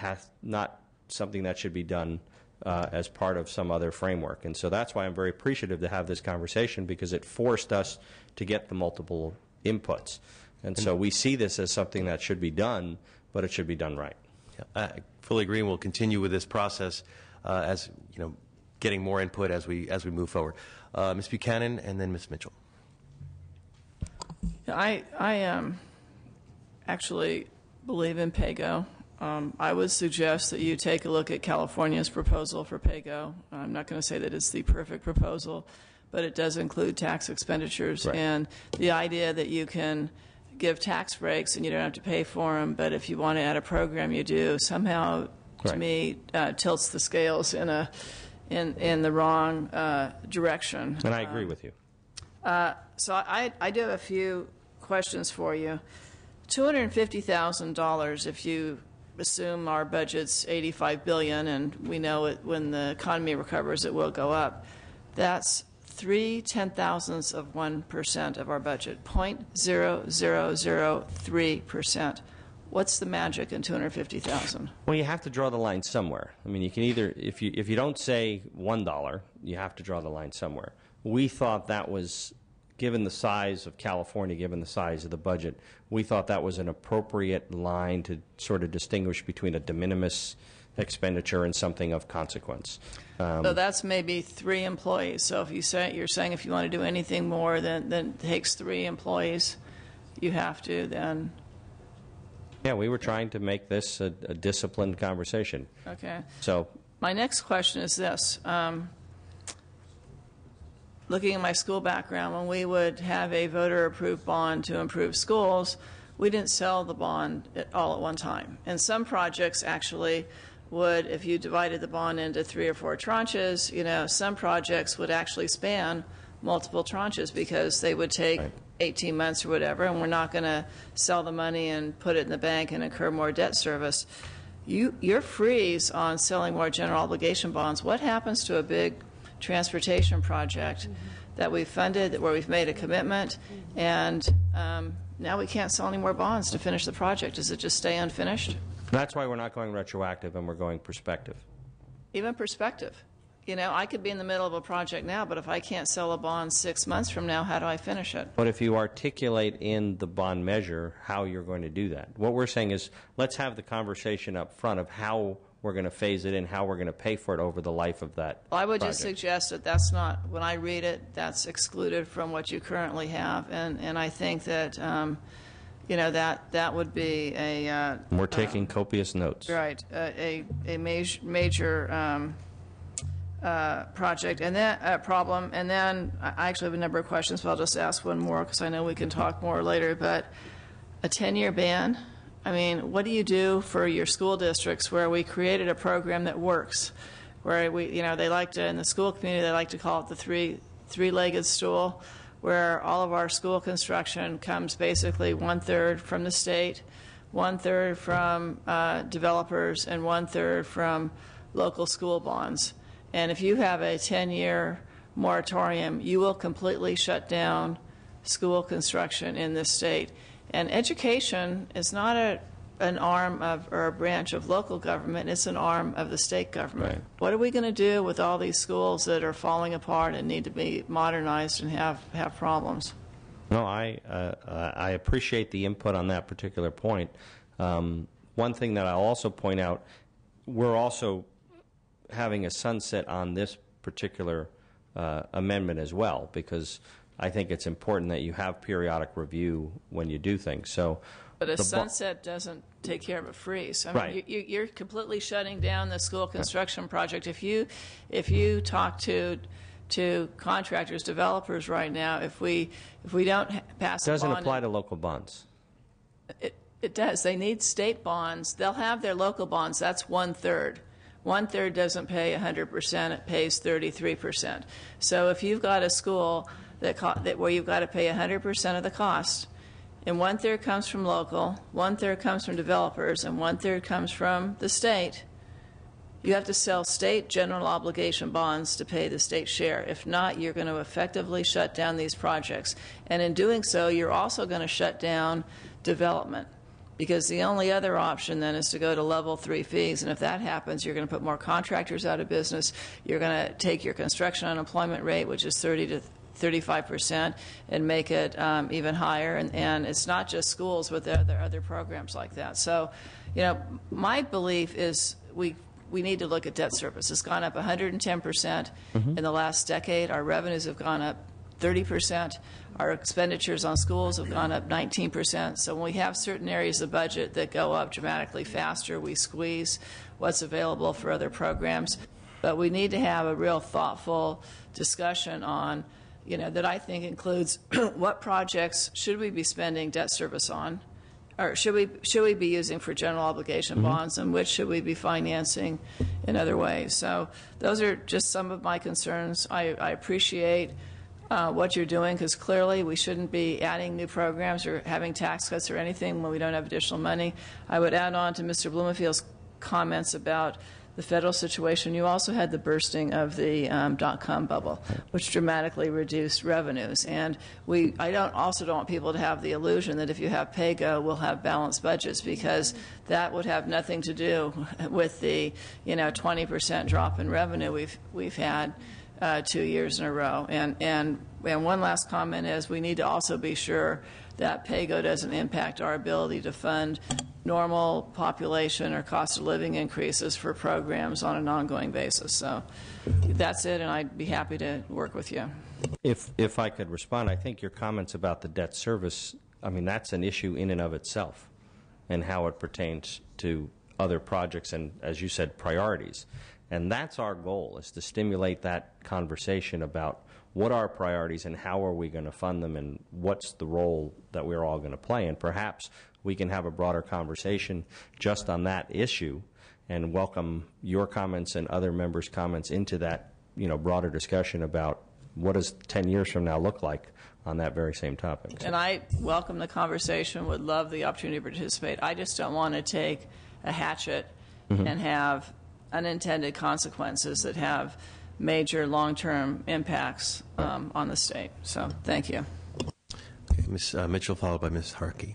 something that should be done as part of some other framework. And so that's why I'm very appreciative to have this conversation, because it forced us to get the multiple inputs. And so we see this as something that should be done, but it should be done right. I fully agree, and we'll continue with this process as you know, getting more input as we move forward. Ms. Buchanan, and then Ms. Mitchell. I actually believe in PAYGO. I would suggest that you take a look at California's proposal for PAYGO. I'm not going to say that it's the perfect proposal, but it does include tax expenditures. Right. And the idea that you can give tax breaks and you don't have to pay for them, but if you want to add a program, you do, somehow, to me, tilts the scales in the wrong direction. And I agree with you. So I do have a few questions for you. $250,000, if you assume our budget's $85 billion, and we know it, when the economy recovers, it will go up. That's 0.3 of 1% of our budget, 0.0003%. What's the magic in $250,000? Well, you have to draw the line somewhere. I mean, you can either, if you don't say $1, you have to draw the line somewhere. We thought that was, given the size of California, given the size of the budget, we thought that was an appropriate line to sort of distinguish between a de minimis expenditure and something of consequence. So that's maybe 3 employees. So if you're saying if you want to do anything more than takes 3 employees, you have to then. Yeah, we were trying to make this a disciplined conversation. Okay. So my next question is this. Looking at my school background, when we would have a voter-approved bond to improve schools, we didn't sell the bond all at one time. And some projects actually would, if you divided the bond into 3 or 4 tranches, you know, some projects would actually span multiple tranches because they would take 18 months or whatever, and we're not going to sell the money and put it in the bank and incur more debt service. Your freeze on selling more general obligation bonds, what happens to a big transportation project that we've funded, where we've made a commitment, and now we can't sell any more bonds to finish the project? Does it just stay unfinished? that's why we're not going retroactive and we're going prospective. Even perspective. You know, I could be in the middle of a project now, but if I can't sell a bond 6 months from now, how do I finish it? But if you articulate in the bond measure how you're going to do that, what we're saying is let's have the conversation up front of how we're going to phase it in, how we're going to pay for it over the life of that Well, I would project. just suggest that that's not, when I read it, that's excluded from what you currently have. And I think that, that would be a... We're taking copious notes. Right, a major project and then problem. And then I actually have a number of questions, but I'll just ask one more because I know we can talk more later. But a 10-year ban, I mean, what do you do for your school districts where we created a program that works, where they like to, in the school community, they like to call it the three-legged stool, where all of our school construction comes basically 1/3 from the state, 1/3 from developers, and 1/3 from local school bonds. And if you have a 10-year moratorium, you will completely shut down school construction in this state. And education is not an arm of or a branch of local government, it's an arm of the state government. Right. What are we going to do with all these schools that are falling apart and need to be modernized and have problems? No, I appreciate the input on that particular point. One thing that I'll also point out, we're also having a sunset on this particular amendment as well, because I think it's important that you have periodic review when you do things. But a sunset doesn't take care of a freeze. I mean, Right. you're completely shutting down the school construction project. If you talk to contractors, developers right now, if we don't pass a bond, doesn't apply to local bonds. It does. They need state bonds. They'll have their local bonds. That's 1/3. 1/3 doesn't pay 100%. It pays 33%. So if you've got a school where you've got to pay 100% of the cost, and 1/3 comes from local, 1/3 comes from developers, and 1/3 comes from the state, you have to sell state general obligation bonds to pay the state share. If not, you're going to effectively shut down these projects. And in doing so, you're also going to shut down development, because the only other option then is to go to level 3 fees. And if that happens, you're going to put more contractors out of business. You're going to take your construction unemployment rate, which is 30 to 35%, and make it even higher. And it's not just schools, but there are other programs like that. So, my belief is we need to look at debt service. It's gone up 110% in the last decade. Our revenues have gone up 30%. Our expenditures on schools have gone up 19%. So when we have certain areas of the budget that go up dramatically faster, we squeeze what's available for other programs. But we need to have a real thoughtful discussion on, that I think includes what projects should we be spending debt service on, or should we be using for general obligation bonds, and which should we be financing in other ways. So those are just some of my concerns. I appreciate what you're doing, because clearly we shouldn't be adding new programs or having tax cuts or anything when we don't have additional money. I would add on to Mr. Blumenthal's comments about the federal situation. You also had the bursting of the .com bubble, which dramatically reduced revenues. And I also don't want people to have the illusion that if you have PAYGO, we'll have balanced budgets, because that would have nothing to do with the 20% drop in revenue we've had 2 years in a row. And one last comment is we need to also be sure that PAYGO doesn't impact our ability to fund normal population or cost of living increases for programs on an ongoing basis. So that's it, and I'd be happy to work with you. If I could respond, I think your comments about the debt service, that's an issue in and of itself, and how it pertains to other projects and, as you said, priorities. And that's our goal, is to stimulate that conversation about what are our priorities and how are we going to fund them, and what's the role that we're all going to play. And perhaps we can have a broader conversation just on that issue, and welcome your comments and other members' comments into that broader discussion about what does 10 years from now look like on that very same topic. And I welcome the conversation, would love the opportunity to participate. I just don't want to take a hatchet and have unintended consequences that have major long-term impacts on the state. So thank you. Okay, Ms. Mitchell, followed by Ms. Harkey.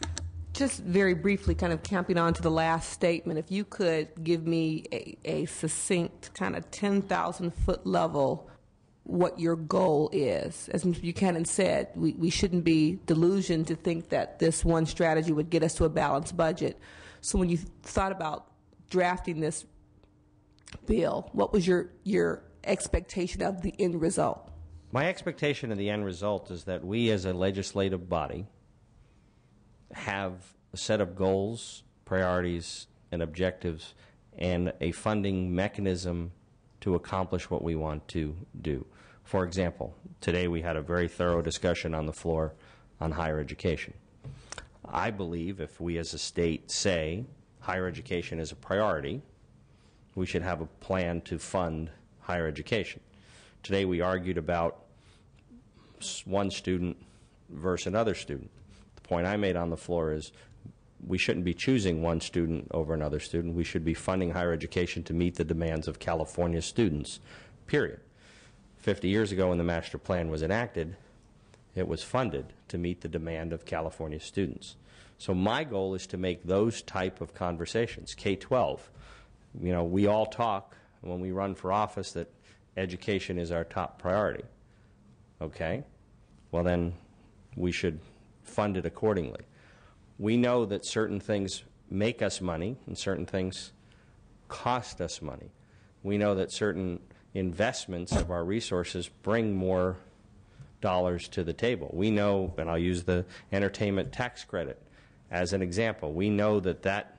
Just very briefly, kind of camping on to the last statement, if you could give me a succinct kind of 10,000-foot level what your goal is. As Mr. Buchanan said, we shouldn't be delusioned to think that this one strategy would get us to a balanced budget. So when you thought about drafting this bill, what was your expectation of the end result? My expectation of the end result is that we as a legislative body have a set of goals, priorities, and objectives, and a funding mechanism to accomplish what we want to do. For example, today we had a very thorough discussion on the floor on higher education. I believe if we as a state say higher education is a priority, we should have a plan to fund higher education. Today we argued about one student versus another student. The point I made on the floor is we shouldn't be choosing one student over another student. We should be funding higher education to meet the demands of California students, period. 50 years ago when the master plan was enacted, it was funded to meet the demand of California students. So my goal is to make those type of conversations. K-12, you know, we all talk when we run for office that education is our top priority. Okay? Well, then we should fund it accordingly. We know that certain things make us money and certain things cost us money. We know that certain investments of our resources bring more dollars to the table. We know, and I'll use the entertainment tax credit as an example, we know that that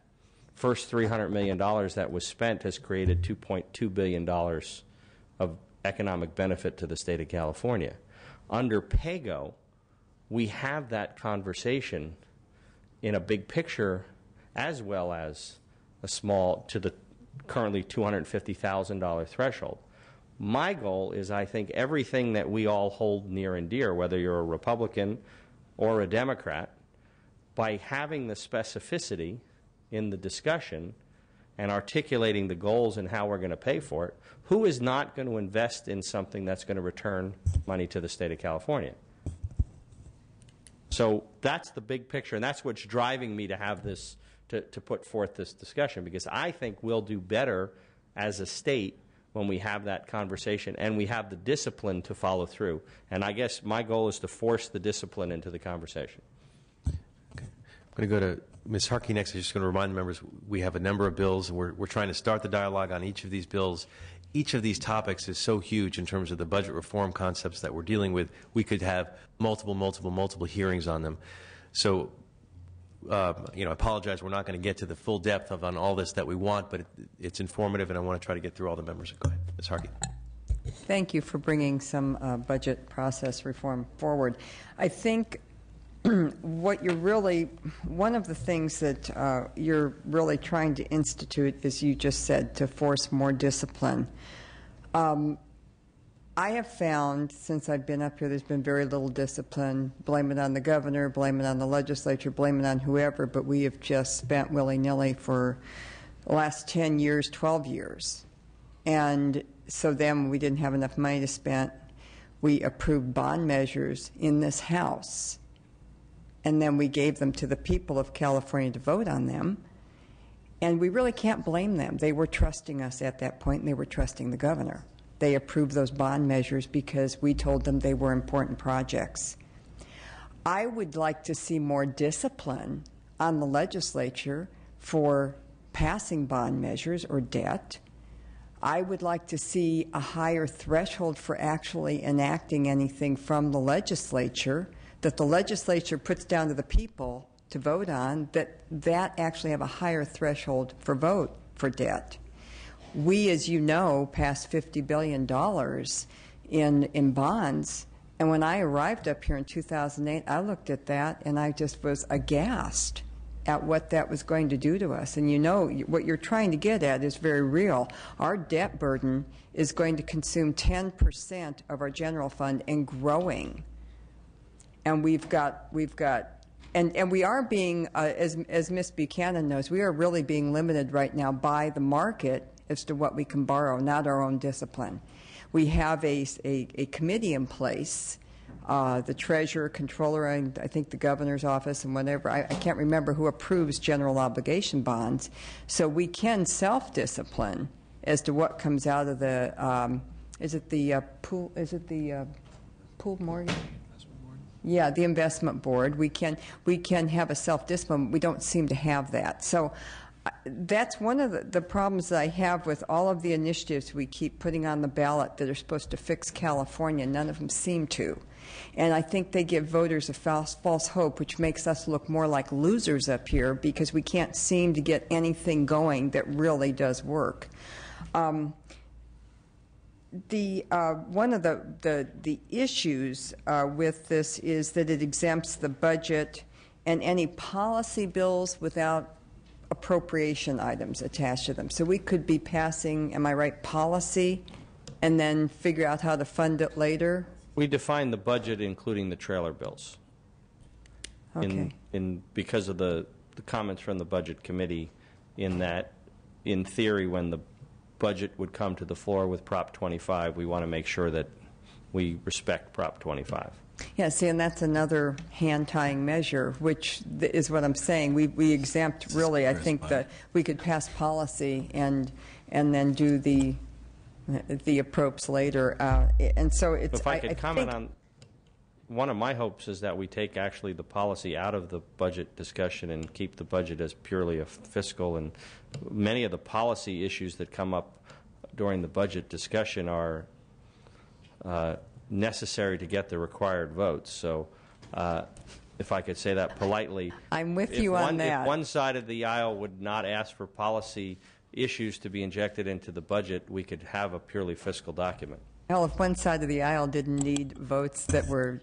first $300 million that was spent has created $2.2 billion of economic benefit to the state of California. Under PAYGO, we have that conversation in a big picture as well as a small, to the currently $250,000 threshold. My goal is, I think, everything that we all hold near and dear, whether you're a Republican or a Democrat, by having the specificity in the discussion and articulating the goals and how we're going to pay for it, who is not going to invest in something that's going to return money to the state of California? So that's the big picture, and that's what's driving me to have this, to put forth this discussion, because I think we'll do better as a state when we have that conversation and we have the discipline to follow through. And I guess my goal is to force the discipline into the conversation. Okay. I'm going to go to Ms. Harkey next. I'm just going to remind the members we have a number of bills, and we're trying to start the dialogue on each of these bills. Each of these topics is so huge in terms of the budget reform concepts that we're dealing with. We could have multiple hearings on them. So, I apologize. We're not going to get to the full depth of on all this that we want, but it's informative, and I want to try to get through all the members. Go ahead, Ms. Harkey. Thank you for bringing some budget process reform forward. I think what you're really, one of the things that you're really trying to institute, as you just said, to force more discipline. I have found, since I've been up here, there's been very little discipline. Blame it on the governor, blame it on the legislature, blame it on whoever, but we have just spent willy-nilly for the last 10 years, 12 years. And so then we didn't have enough money to spend. We approved bond measures in this House, and then we gave them to the people of California to vote on them. And we really can't blame them. They were trusting us at that point, and they were trusting the governor. They approved those bond measures because we told them they were important projects. I would like to see more discipline on the legislature for passing bond measures or debt. I would like to see a higher threshold for actually enacting anything from the legislature, that the legislature puts down to the people to vote on, that actually have a higher threshold for vote for debt. We, as you know, passed $50 billion in bonds, and when I arrived up here in 2008, I looked at that and I just was aghast at what that was going to do to us. And you know, what you're trying to get at is very real. Our debt burden is going to consume 10% of our general fund and growing. And we've got and we are being, as Ms. Buchanan knows, we are really being limited right now by the market as to what we can borrow, not our own discipline. We have a committee in place, the treasurer, controller, and I think the governor's office and whatever. I can't remember who approves general obligation bonds. So we can self-discipline as to what comes out of the, is it the pooled mortgage? Yeah, the investment board. We can have a self-discipline. We don't seem to have that. So That's one of the problems that I have with all of the initiatives we keep putting on the ballot that are supposed to fix California. None of them seem to. And I think they give voters a false hope, which makes us look more like losers up here because we can't seem to get anything going that really does work. One of the issues with this is that it exempts the budget and any policy bills without appropriation items attached to them. So we could be passing, am I right, policy and then figure out how to fund it later? We define the budget including the trailer bills. Okay. Because of the comments from the Budget Committee in that, in theory, when the budget would come to the floor with Prop 25, we want to make sure that we respect Prop 25. Yeah, see, and that's another hand-tying measure, which is what I'm saying. We exempt, really, I think that we could pass policy and then do the appropes later. And so it's... If I could comment on, one of my hopes is that we take actually the policy out of the budget discussion and keep the budget as purely a fiscal, and many of the policy issues that come up during the budget discussion are necessary to get the required votes. So if I could say that politely, I'm with you on that. If one side of the aisle would not ask for policy issues to be injected into the budget, we could have a purely fiscal document. Well, if one side of the aisle didn't need votes that were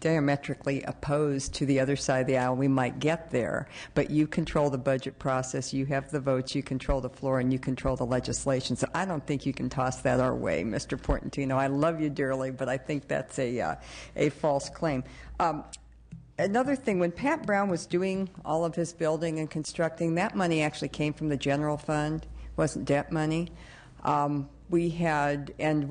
diametrically opposed to the other side of the aisle, we might get there. But you control the budget process, you have the votes, you control the floor, and you control the legislation. So I don't think you can toss that our way, Mr. Portantino. I love you dearly, but I think that's a false claim. Another thing, when Pat Brown was doing all of his building and constructing, that money actually came from the general fund. It wasn't debt money. We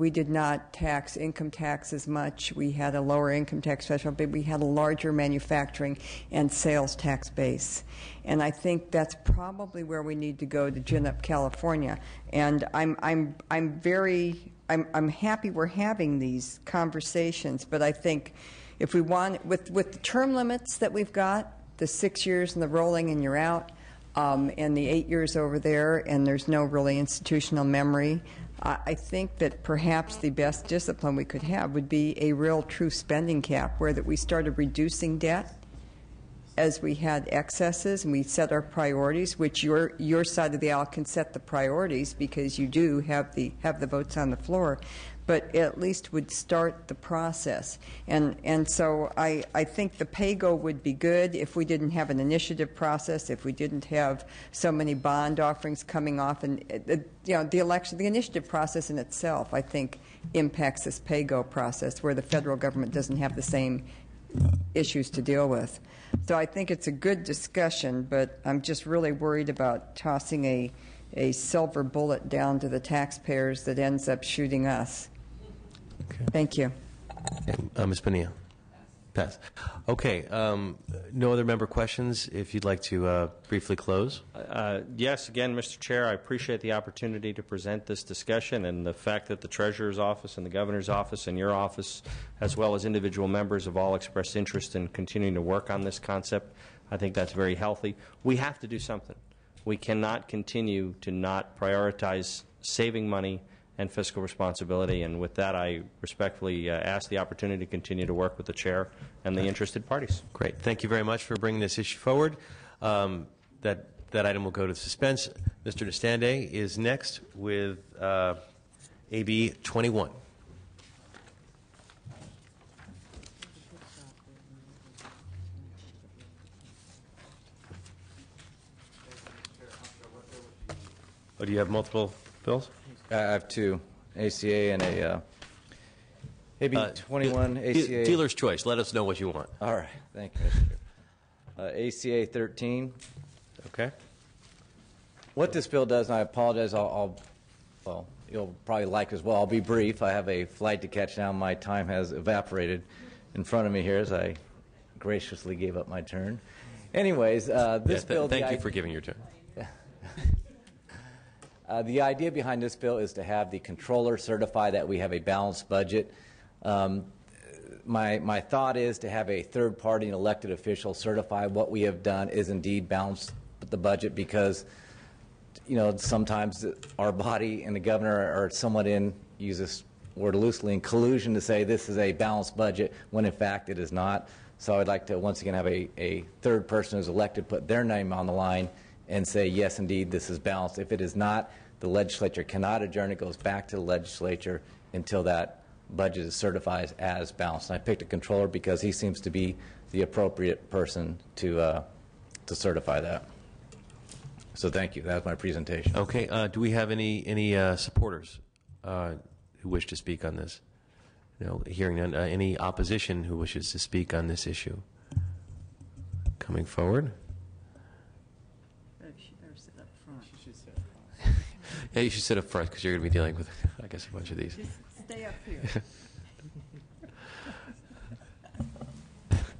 did not tax income tax as much. We had a lower income tax threshold, but we had a larger manufacturing and sales tax base. And I think that's probably where we need to go to gin up California. And I'm happy we're having these conversations, but I think if we want, with the term limits that we've got, the 6 years and the rolling and you're out, and the 8 years over there, and there's no really institutional memory, I think that perhaps the best discipline we could have would be a real true spending cap, where that we started reducing debt as we had excesses and we set our priorities, which your side of the aisle can set the priorities because you do have the votes on the floor, but at least would start the process. And so I think the pay-go would be good if we didn't have an initiative process, if we didn't have so many bond offerings coming off. And the initiative process in itself, I think, impacts this pay-go process where the federal government doesn't have the same issues to deal with. So I think it's a good discussion, but I'm just really worried about tossing a silver bullet down to the taxpayers that ends up shooting us. Okay. Thank you. Ms. Bonilla? Pass. Okay. No other member questions? If you'd like to briefly close. Yes, again, Mr. Chair, I appreciate the opportunity to present this discussion and the fact that the Treasurer's Office and the Governor's Office and your office, as well as individual members, have all expressed interest in continuing to work on this concept. I think that's very healthy. We have to do something. We cannot continue to not prioritize saving money and fiscal responsibility, and with that, I respectfully ask the opportunity to continue to work with the Chair and the interested parties. Great. Thank you very much for bringing this issue forward. That item will go to suspense. Mr. DeStande is next with AB 21. Oh, do you have multiple bills? I have two, ACA and a AB 21 ACA. Dealer's choice. Let us know what you want. All right. Thank you, Mr. Chair. ACA 13. Okay. What this bill does, and I apologize, well, you'll probably like as well. I'll be brief. I have a flight to catch now. My time has evaporated in front of me here as I graciously gave up my turn. Anyways, this bill... Thank you for giving your turn. The idea behind this bill is to have the controller certify that we have a balanced budget. My thought is to have a third party, an elected official, certify what we have done is indeed balanced the budget because, you know, sometimes our body and the governor are somewhat use this word loosely, in collusion to say this is a balanced budget when in fact it is not. So I'd like to once again have a third person who's elected put their name on the line and say, yes, indeed, this is balanced. If it is not, the legislature cannot adjourn. It goes back to the legislature until that budget is certified as balanced. And I picked a controller because he seems to be the appropriate person to certify that. So thank you. That was my presentation. Okay. Do we have any supporters who wish to speak on this? No. Hearing none. Any opposition who wishes to speak on this issue? Coming forward. Yeah, you should sit up front because you're going to be dealing with, I guess, a bunch of these. Just stay up here.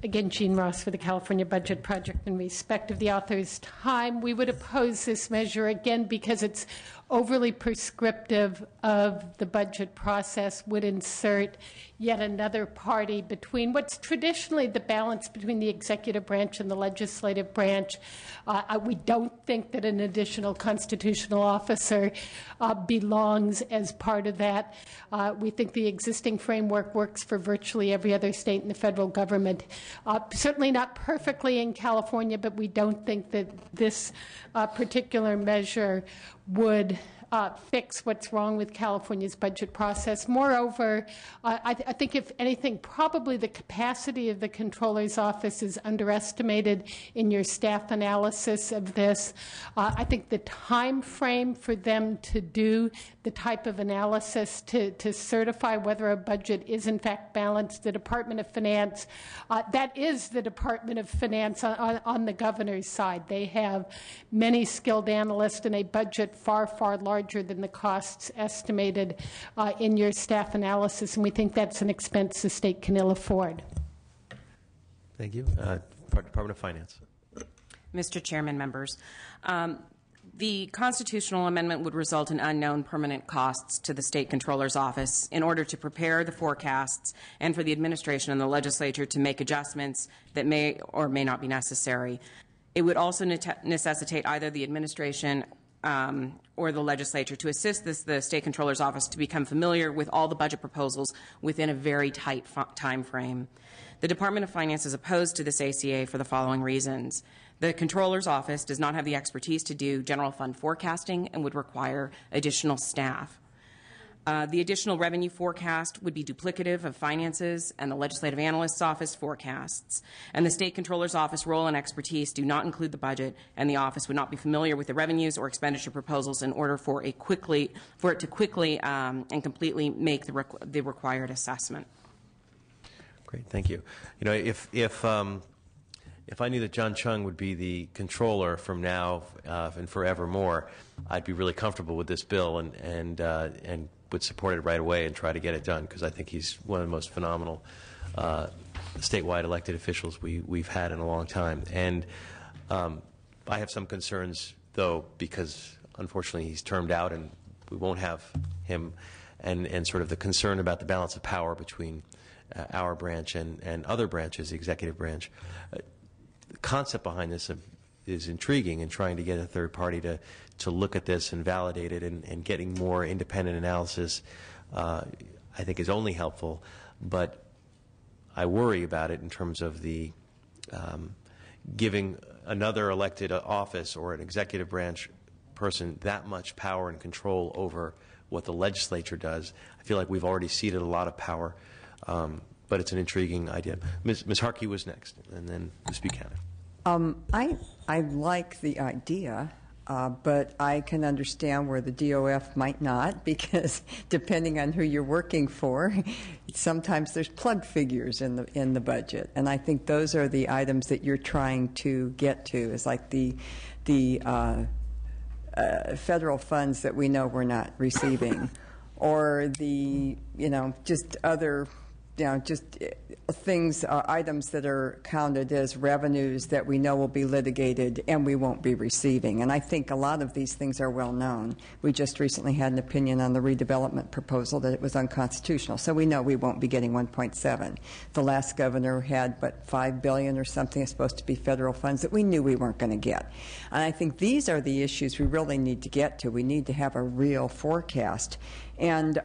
Again, Jean Ross for the California Budget Project. In respect of the author's time, we would oppose this measure again because it's overly prescriptive of the budget process, would insert yet another party between what's traditionally the balance between the executive branch and the legislative branch. We don't think that an additional constitutional officer belongs as part of that. We think the existing framework works for virtually every other state in the federal government. Certainly not perfectly in California, but we don't think that this particular measure would fix what's wrong with California's budget process. Moreover, I think, if anything, probably the capacity of the Comptroller's Office is underestimated in your staff analysis of this. I think the time frame for them to do the type of analysis to certify whether a budget is in fact balanced, the Department of Finance, that is the Department of Finance on the governor's side. They have many skilled analysts and a budget far, far larger than the costs estimated in your staff analysis, and we think that's an expense the state can ill afford. Thank you. Department of Finance. Mr. Chairman, members, the constitutional amendment would result in unknown permanent costs to the State Comptroller's Office in order to prepare the forecasts and for the administration and the legislature to make adjustments that may or may not be necessary. It would also necessitate either the administration or the legislature to assist the State Comptroller's Office to become familiar with all the budget proposals within a very tight time frame. The Department of Finance is opposed to this ACA for the following reasons. The Comptroller's Office does not have the expertise to do general fund forecasting and would require additional staff. The additional revenue forecast would be duplicative of finances and the Legislative Analyst's Office forecasts. And the State Comptroller's Office role and expertise do not include the budget, and the office would not be familiar with the revenues or expenditure proposals in order for it to quickly and completely make the required assessment. Great, thank you. You know, if I knew that John Chung would be the controller from now and forevermore, I'd be really comfortable with this bill and would support it right away and try to get it done, because I think he's one of the most phenomenal statewide elected officials we've had in a long time. And I have some concerns, though, because unfortunately he's termed out and we won't have him, and sort of the concern about the balance of power between our branch and other branches, the executive branch. The concept behind this is intriguing, and trying to get a third party to look at this and validate it and getting more independent analysis, I think is only helpful. But I worry about it in terms of the giving another elected office or an executive branch person that much power and control over what the legislature does. I feel like we've already ceded a lot of power. But it's an intriguing idea. Ms. Harkey was next, and then Ms. Buchanan. I like the idea, but I can understand where the DOF might not, because depending on who you're working for, sometimes there's plug figures in the budget, and I think those are the items that you're trying to get to. Is like the federal funds that we know we're not receiving, or the just other just things, items that are counted as revenues that we know will be litigated and we won't be receiving. And I think a lot of these things are well known. We just recently had an opinion on the redevelopment proposal that it was unconstitutional. So we know we won't be getting 1.7. The last governor had, $5 billion or something is supposed to be federal funds that we knew we weren't going to get. And I think these are the issues we really need to get to. We need to have a real forecast. And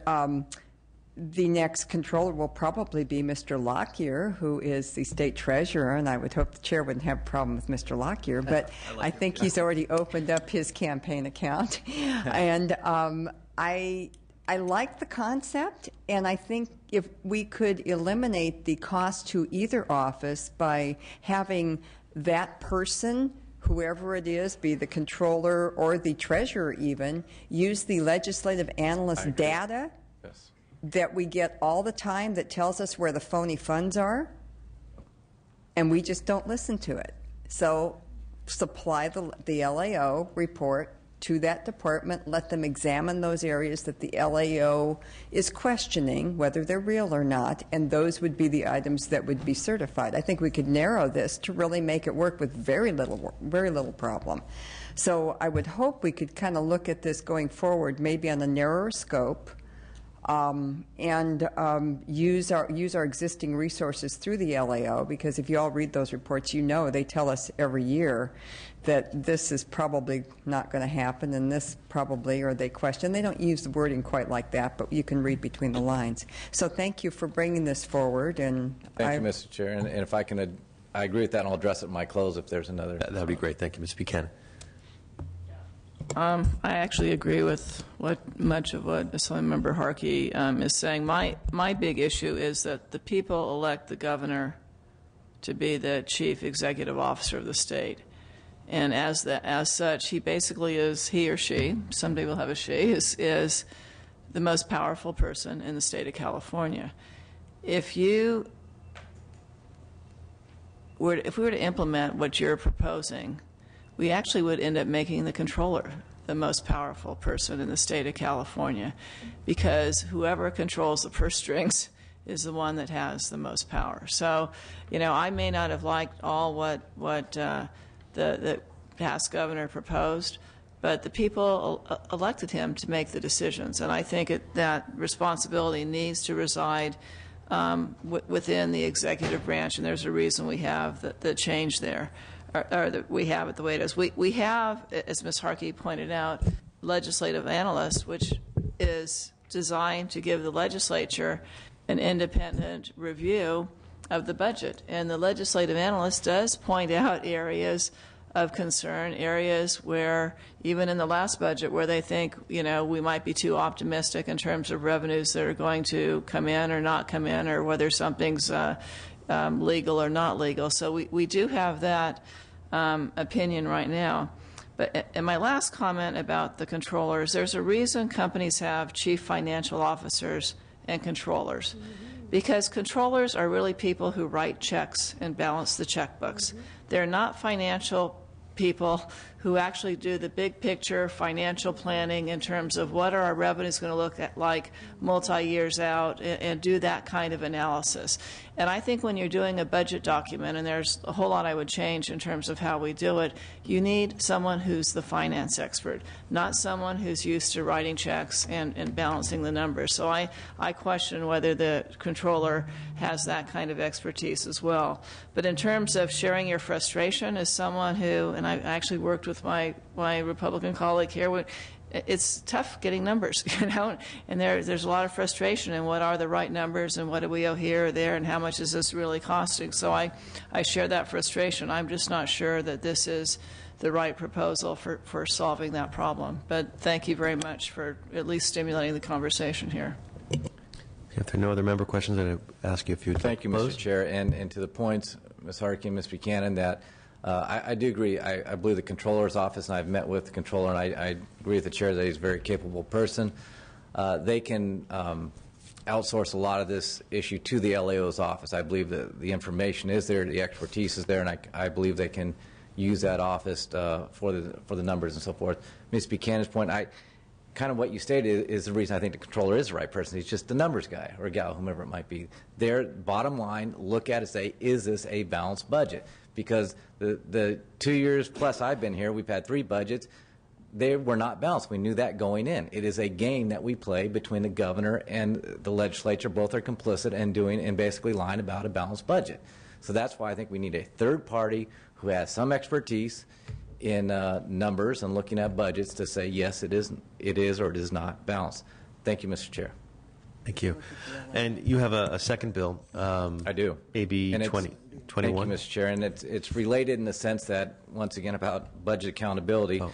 the next controller will probably be Mr. Lockyer, who is the state treasurer, and I would hope the chair wouldn't have a problem with Mr. Lockyer, but I think he's already opened up his campaign account. And I like the concept, and I think if we could eliminate the cost to either office by having that person, whoever it is, be the controller or the treasurer even, use the legislative analyst data that we get all the time that tells us where the phony funds are, and we just don't listen to it. So supply the LAO report to that department, let them examine those areas that the LAO is questioning, whether they're real or not, and those would be the items that would be certified. I think we could narrow this to really make it work with very little problem. So I would hope we could kind of look at this going forward, maybe on a narrower scope, and use our existing resources through the LAO, because if you all read those reports, you know they tell us every year that this is probably not going to happen, and this probably, or they question. They don't use the wording quite like that, but you can read between the lines. So thank you for bringing this forward. And thank you, Mr. Chair. And if I can, I agree with that, and I'll address it in my close if there's another. That would be great. Thank you, Ms. Buchanan. I actually agree with much of what Assemblymember Harkey is saying. My big issue is that the people elect the governor to be the chief executive officer of the state, and as such, he basically is, he or she, someday we'll have a she, is the most powerful person in the state of California. If we were to implement what you're proposing, we actually would end up making the controller the most powerful person in the state of California, because whoever controls the purse strings is the one that has the most power. So, I may not have liked all what the past governor proposed, but the people elected him to make the decisions, and I think that responsibility needs to reside within the executive branch, and there's a reason we have the change there. Or that we have it the way it is. We have, as Ms. Harkey pointed out, legislative analysts, which is designed to give the legislature an independent review of the budget. And the legislative analyst does point out areas of concern, areas where, even in the last budget, where they think, we might be too optimistic in terms of revenues that are going to come in or not come in, or whether something's legal or not legal. So we do have that opinion right now. But in my last comment about the controllers, there's a reason companies have chief financial officers and controllers. Because controllers are really people who write checks and balance the checkbooks. They're not financial people who actually do the big picture financial planning in terms of what are our revenues going to look like multi-years out, and do that kind of analysis. And I think when you're doing a budget document, and there's a whole lot I would change in terms of how we do it, you need someone who's the finance expert, not someone who's used to writing checks and balancing the numbers. So I question whether the controller has that kind of expertise as well. But in terms of sharing your frustration, as someone who, and I actually worked with my Republican colleague here, it's tough getting numbers, and there's a lot of frustration in what are the right numbers and what do we owe here or there and how much is this really costing. So I share that frustration. I'm just not sure that this is the right proposal for solving that problem. But thank you very much for at least stimulating the conversation here. If there are no other member questions, I'd ask you if you would Thank you, Mr. Chair. And to the points, Ms. Harkey and Ms. Buchanan, that I do agree. I believe the Controller's office, and I've met with the Controller, and I agree with the Chair that he's a very capable person. They can outsource a lot of this issue to the LAO's office. I believe that the information is there, the expertise is there, and I believe they can use that office for the numbers and so forth. Ms. Buchanan's point, kind of what you stated is the reason I think the controller is the right person. He's just the numbers guy or gal, whomever it might be. Their bottom line, look at it and say, is this a balanced budget? Because the 2 years plus I've been here, we've had 3 budgets. They were not balanced. We knew that going in. It is a game that we play between the governor and the legislature. Both are complicit in doing and basically lying about a balanced budget. So that's why I think we need a third party who has some expertise in numbers and looking at budgets to say, yes, it is or it is not balanced. Thank you, Mr. Chair. Thank you. And you have a second bill. I do. AB 2021. Thank you, Mr. Chair. And it's related in the sense that, once again, about budget accountability. Oh.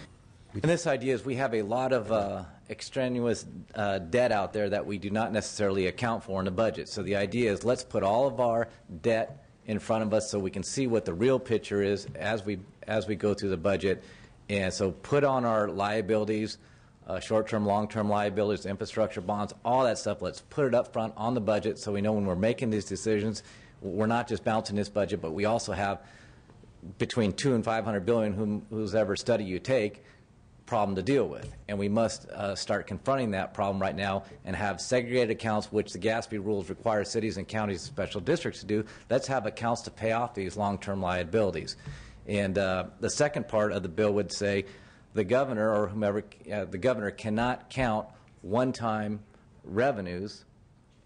And this idea is we have a lot of extraneous debt out there that we do not necessarily account for in the budget. So the idea is let's put all of our debt in front of us so we can see what the real picture is as we go through the budget. And so put on our liabilities, short-term, long-term liabilities, infrastructure bonds, all that stuff. Let's put it up front on the budget so we know when we're making these decisions, we're not just balancing this budget, but we also have between $200 and $500 billion, whose ever study you take, problem to deal with. And we must start confronting that problem right now and have segregated accounts, which the GASB rules require cities and counties and special districts to do. Let's have accounts to pay off these long-term liabilities. And the second part of the bill would say the governor or whomever, the governor cannot count one-time revenues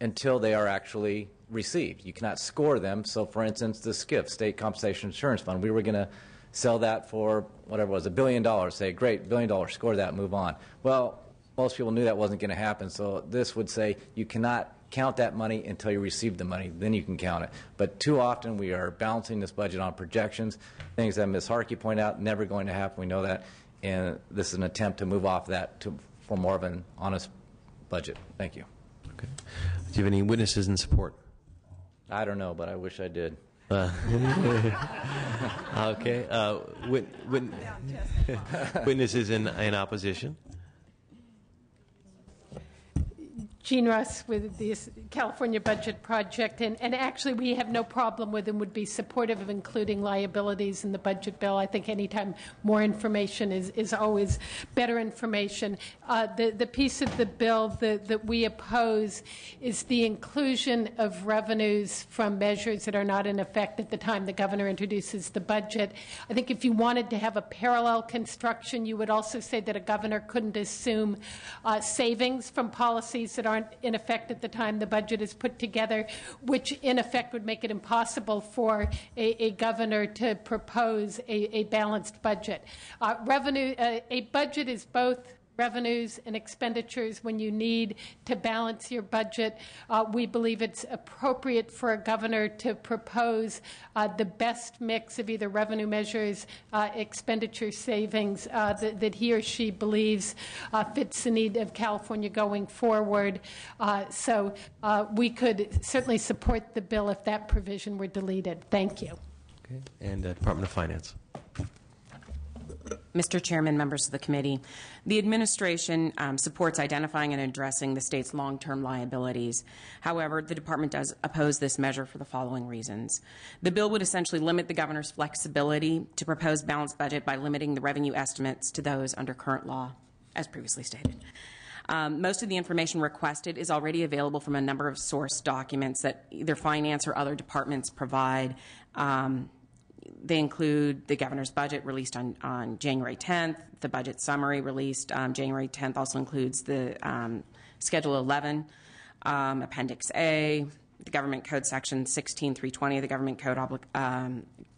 until they are actually received. You cannot score them. So, for instance, the SCIF, State Compensation Insurance Fund, we were going to sell that for whatever it was, $1 billion. Say, great, $1 billion, score that, move on. Well, most people knew that wasn't going to happen. So this would say you cannot count that money until you receive the money. Then you can count it. But too often we are balancing this budget on projections, things that Ms. Harkey pointed out, never going to happen. We know that. And this is an attempt to move off that for more of an honest budget. Thank you. Okay. Do you have any witnesses in support? I don't know, but I wish I did. Okay. Witnesses in opposition? Jean Russ with the California Budget Project, and actually we have no problem with and would be supportive of including liabilities in the budget bill. I think anytime more information is always better information. The piece of the bill that we oppose is the inclusion of revenues from measures that are not in effect at the time the governor introduces the budget. I think if you wanted to have a parallel construction, you would also say that a governor couldn't assume savings from policies that aren't in effect at the time the budget is put together, which in effect would make it impossible for a governor to propose a balanced budget. A budget is both revenues and expenditures. When you need to balance your budget, we believe it's appropriate for a governor to propose the best mix of either revenue measures, expenditure savings that he or she believes fits the need of California going forward. So we could certainly support the bill if that provision were deleted. Thank you. Okay. And Department of Finance. Mr. Chairman, members of the committee, the administration supports identifying and addressing the state's long-term liabilities. However, the department does oppose this measure for the following reasons. The bill would essentially limit the governor's flexibility to propose balanced budget by limiting the revenue estimates to those under current law, as previously stated. Most of the information requested is already available from a number of source documents that either finance or other departments provide. They include the governor's budget released on January 10th. The budget summary released January 10th also includes the Schedule 11, Appendix A, the Government Code Section 16320. The Government Code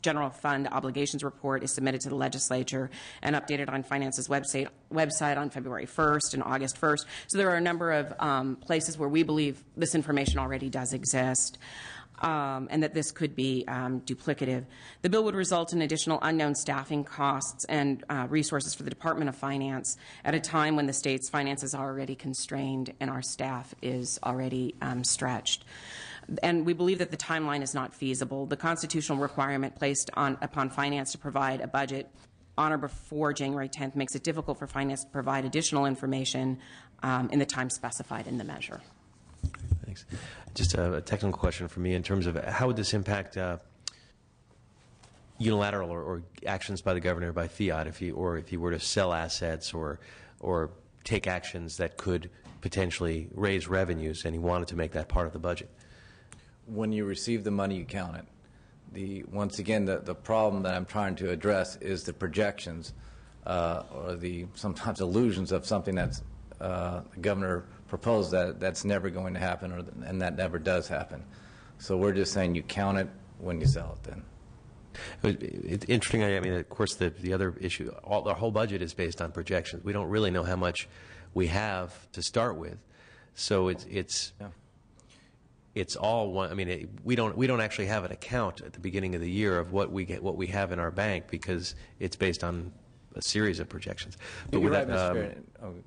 General Fund Obligations Report is submitted to the legislature and updated on Finance's website on February 1st and August 1st. So there are a number of places where we believe this information already does exist. And that this could be duplicative. The bill would result in additional unknown staffing costs and resources for the Department of Finance at a time when the state's finances are already constrained and our staff is already stretched. And we believe that the timeline is not feasible. The constitutional requirement placed upon Finance to provide a budget on or before January 10th makes it difficult for Finance to provide additional information in the time specified in the measure. Thanks. Just a technical question for me in terms of how would this impact unilateral or actions by the governor by fiat if he were to sell assets or take actions that could potentially raise revenues, and he wanted to make that part of the budget. When you receive the money, you count it. Once again, the problem that I'm trying to address is the projections or the sometimes illusions of something that's the governor proposed that's never going to happen, and that never does happen. So we're just saying you count it when you sell it then. It's interesting. I mean, of course, the other issue, our whole budget is based on projections. We don't really know how much we have to start with, so it's all one. I mean, we don't actually have an account at the beginning of the year of what we have in our bank, because it's based on a series of projections. But You're with right, that, Mr. I'm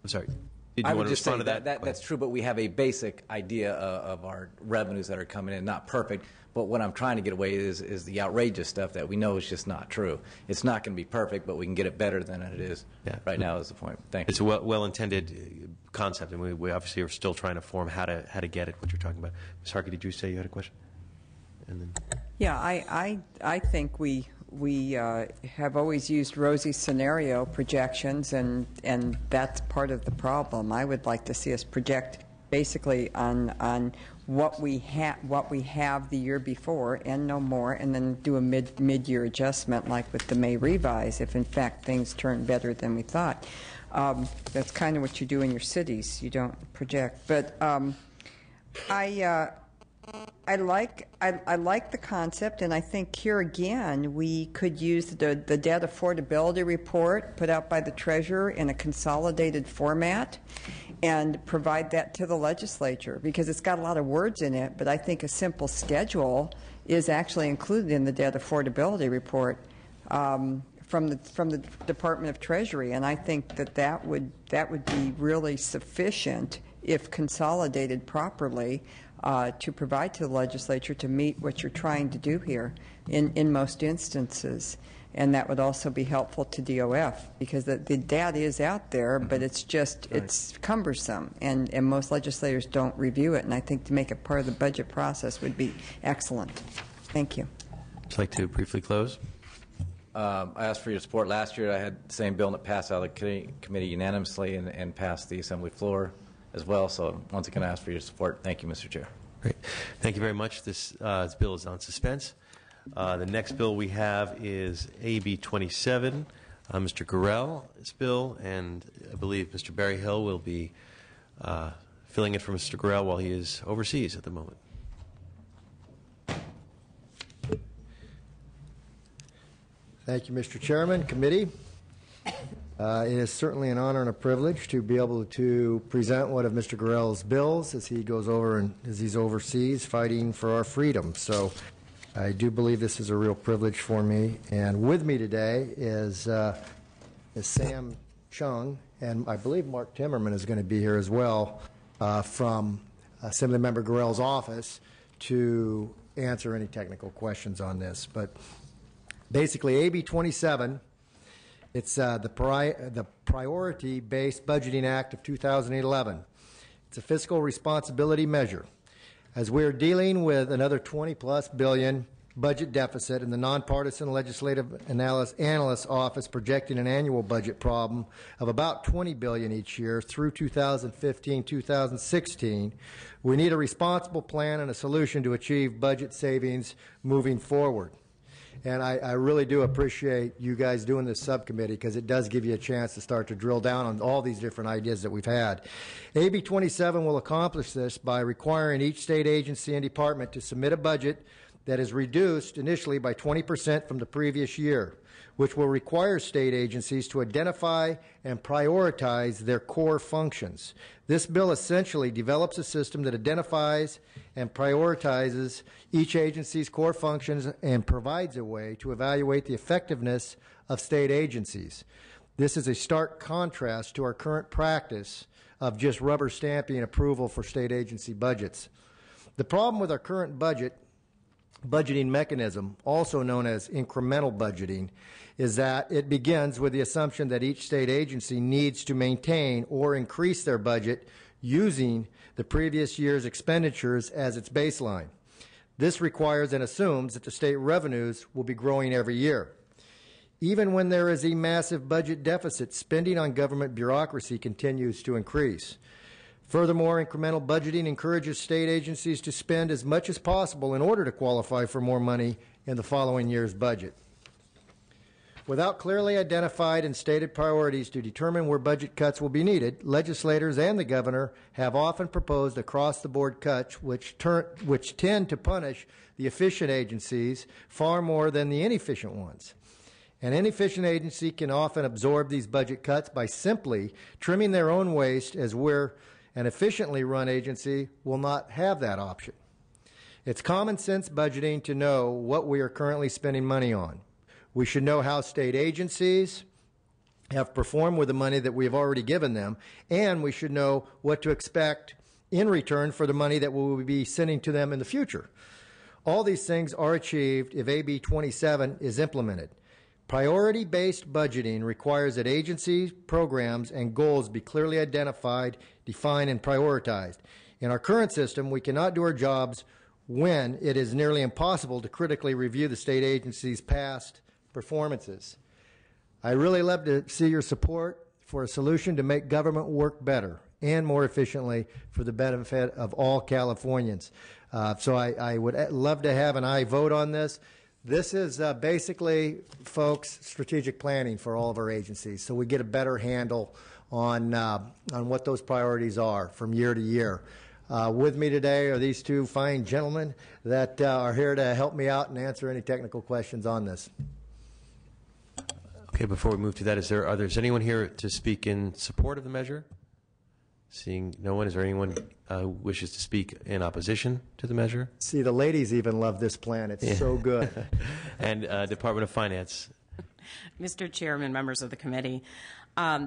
sorry. Did you I want would to just say respond to that? that's true, but we have a basic idea of our revenues that are coming in. Not perfect, but what I'm trying to get away is the outrageous stuff that we know is just not true. It's not going to be perfect, but we can get it better than it is right now is the point. Thank you. It's a well-intended concept, and we obviously are still trying to form how to get it, what you're talking about. Ms. Harkey, did you say you had a question? And then. Yeah, I think we have always used rosy scenario projections, and that's part of the problem. I would like to see us project basically on what we have the year before and no more, and then do a mid-year adjustment like with the May revise if in fact things turn better than we thought. That's kind of what you do in your cities. You don't project, but I like the concept, and I think here again we could use the debt affordability report put out by the treasurer in a consolidated format and provide that to the legislature, because it's got a lot of words in it, but I think a simple schedule is actually included in the debt affordability report from the Department of Treasury, and I think that would be really sufficient if consolidated properly to provide to the legislature to meet what you're trying to do here in most instances. And that would also be helpful to DOF, because the data is out there, but it's just, it's cumbersome, and most legislators don't review it, and I think to make it part of the budget process would be excellent. Thank you. Would you like to briefly close? I asked for your support last year. I had the same bill that passed out of the committee unanimously and passed the Assembly floor as well. So once again, I ask for your support. Thank you, Mr. Chair. Great. Thank you very much. This bill is on suspense. The next bill we have is AB 27, Mr. Gurrell's bill, and I believe Mr. Berryhill will be filling in for Mr. Gurrell while he is overseas at the moment. Thank you, Mr. Chairman, committee. It is certainly an honor and a privilege to be able to present one of Mr. Gurrell's bills as he goes over and as he's overseas fighting for our freedom. So I do believe this is a real privilege for me. And with me today is Sam Chung, and I believe Mark Timmerman is going to be here as well from Assemblymember Gurrell's office to answer any technical questions on this. But basically, AB 27, it's the Priority-Based Budgeting Act of 2011. It's a fiscal responsibility measure. As we're dealing with another 20-plus billion budget deficit, and the nonpartisan legislative analyst office projecting an annual budget problem of about $20 billion each year through 2015-2016, we need a responsible plan and a solution to achieve budget savings moving forward. And I really do appreciate you guys doing this subcommittee, because it does give you a chance to start to drill down on all these different ideas that we've had. AB 27 will accomplish this by requiring each state agency and department to submit a budget that is reduced initially by 20% from the previous year, which will require state agencies to identify and prioritize their core functions. This bill essentially develops a system that identifies and prioritizes each agency's core functions and provides a way to evaluate the effectiveness of state agencies. This is a stark contrast to our current practice of just rubber stamping approval for state agency budgets. The problem with our current budgeting mechanism, also known as incremental budgeting, is that it begins with the assumption that each state agency needs to maintain or increase their budget using the previous year's expenditures as its baseline. This requires and assumes that the state revenues will be growing every year. Even when there is a massive budget deficit, spending on government bureaucracy continues to increase. Furthermore, incremental budgeting encourages state agencies to spend as much as possible in order to qualify for more money in the following year's budget. Without clearly identified and stated priorities to determine where budget cuts will be needed, legislators and the governor have often proposed across-the-board cuts which tend to punish the efficient agencies far more than the inefficient ones. An inefficient agency can often absorb these budget cuts by simply trimming their own waste, as where an efficiently run agency will not have that option. It's common sense budgeting to know what we are currently spending money on. We should know how state agencies have performed with the money that we have already given them, and we should know what to expect in return for the money that we will be sending to them in the future. All these things are achieved if AB 27 is implemented. Priority-based budgeting requires that agencies, programs, and goals be clearly identified, defined, and prioritized. In our current system, we cannot do our jobs when it is nearly impossible to critically review the state agency's past performances. I really love to see your support for a solution to make government work better and more efficiently for the benefit of all Californians. So I would love to have an aye vote on this. This is basically, folks, strategic planning for all of our agencies, so we get a better handle on what those priorities are from year to year. With me today are these two fine gentlemen that are here to help me out and answer any technical questions on this. Okay, before we move to that, is there anyone here to speak in support of the measure? Seeing no one, is there anyone who wishes to speak in opposition to the measure? See, the ladies even love this plan. It's so good. And Department of Finance. Mr. Chairman, members of the committee,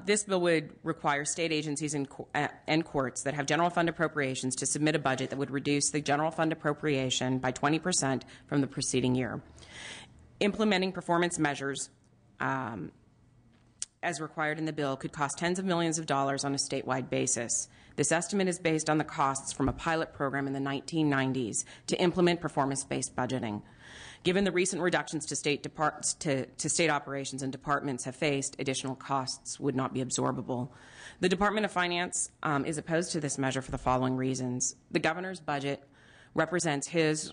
this bill would require state agencies and courts that have general fund appropriations to submit a budget that would reduce the general fund appropriation by 20% from the preceding year. Implementing performance measures as required in the bill could cost tens of millions of dollars on a statewide basis. This estimate is based on the costs from a pilot program in the 1990s to implement performance-based budgeting. Given the recent reductions to state operations and departments have faced, additional costs would not be absorbable. The Department of Finance is opposed to this measure for the following reasons. The governor's budget represents his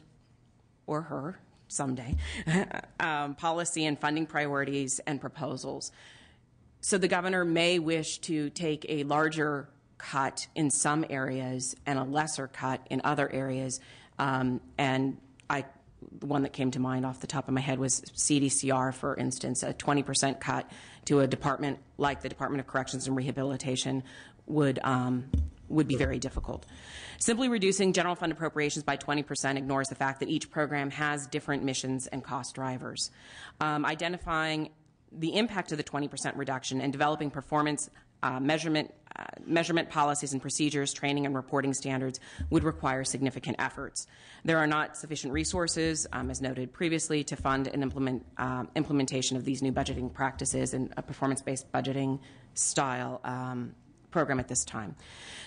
or her someday policy and funding priorities and proposals. So the governor may wish to take a larger cut in some areas and a lesser cut in other areas. The one that came to mind off the top of my head was CDCR, for instance. A 20% cut to a department like the Department of Corrections and Rehabilitation would be very difficult. Simply reducing general fund appropriations by 20% ignores the fact that each program has different missions and cost drivers. Identifying the impact of the 20% reduction and developing performance measurement policies and procedures, training and reporting standards would require significant efforts. There are not sufficient resources, as noted previously, to fund an implementation of these new budgeting practices and a performance-based budgeting style program at this time.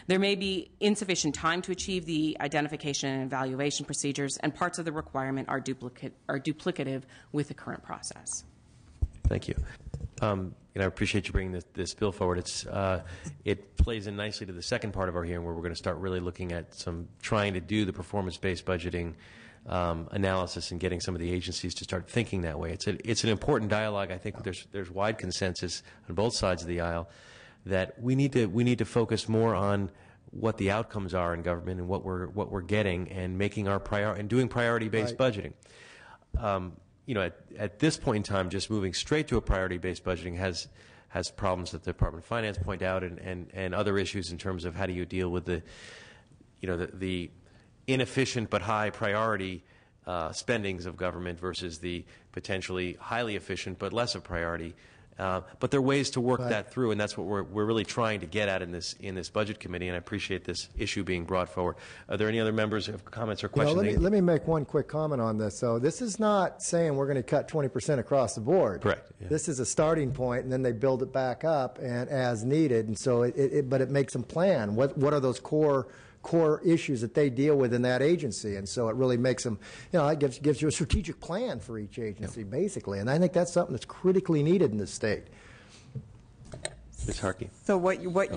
There may be insufficient time to achieve the identification and evaluation procedures, and parts of the requirement are duplicative with the current process. Thank you. I appreciate you bringing this bill forward. It plays in nicely to the second part of our hearing, where we're going to start really looking at trying to do the performance-based budgeting analysis and getting some of the agencies to start thinking that way. It's an important dialogue. I think there's wide consensus on both sides of the aisle that we need to focus more on what the outcomes are in government and what we're getting, and making our doing priority-based budgeting. At this point in time, just moving straight to a priority-based budgeting has problems that the Department of Finance point out, and other issues in terms of how do you deal with the inefficient but high priority spendings of government versus the potentially highly efficient but less of priority. But there are ways to work that through, and that's what we're really trying to get at in this budget committee. And I appreciate this issue being brought forward. Are there any other members who have comments or questions? Let me make one quick comment on this. So this is not saying we're going to cut 20% across the board. Correct. Yeah. This is a starting point, and then they build it back up and as needed. And so, but it makes them plan. What are those core core issues that they deal with in that agency. And so it really makes them, it gives you a strategic plan for each agency, basically. And I think that's something that's critically needed in this state. Ms. Harkey. So what you're what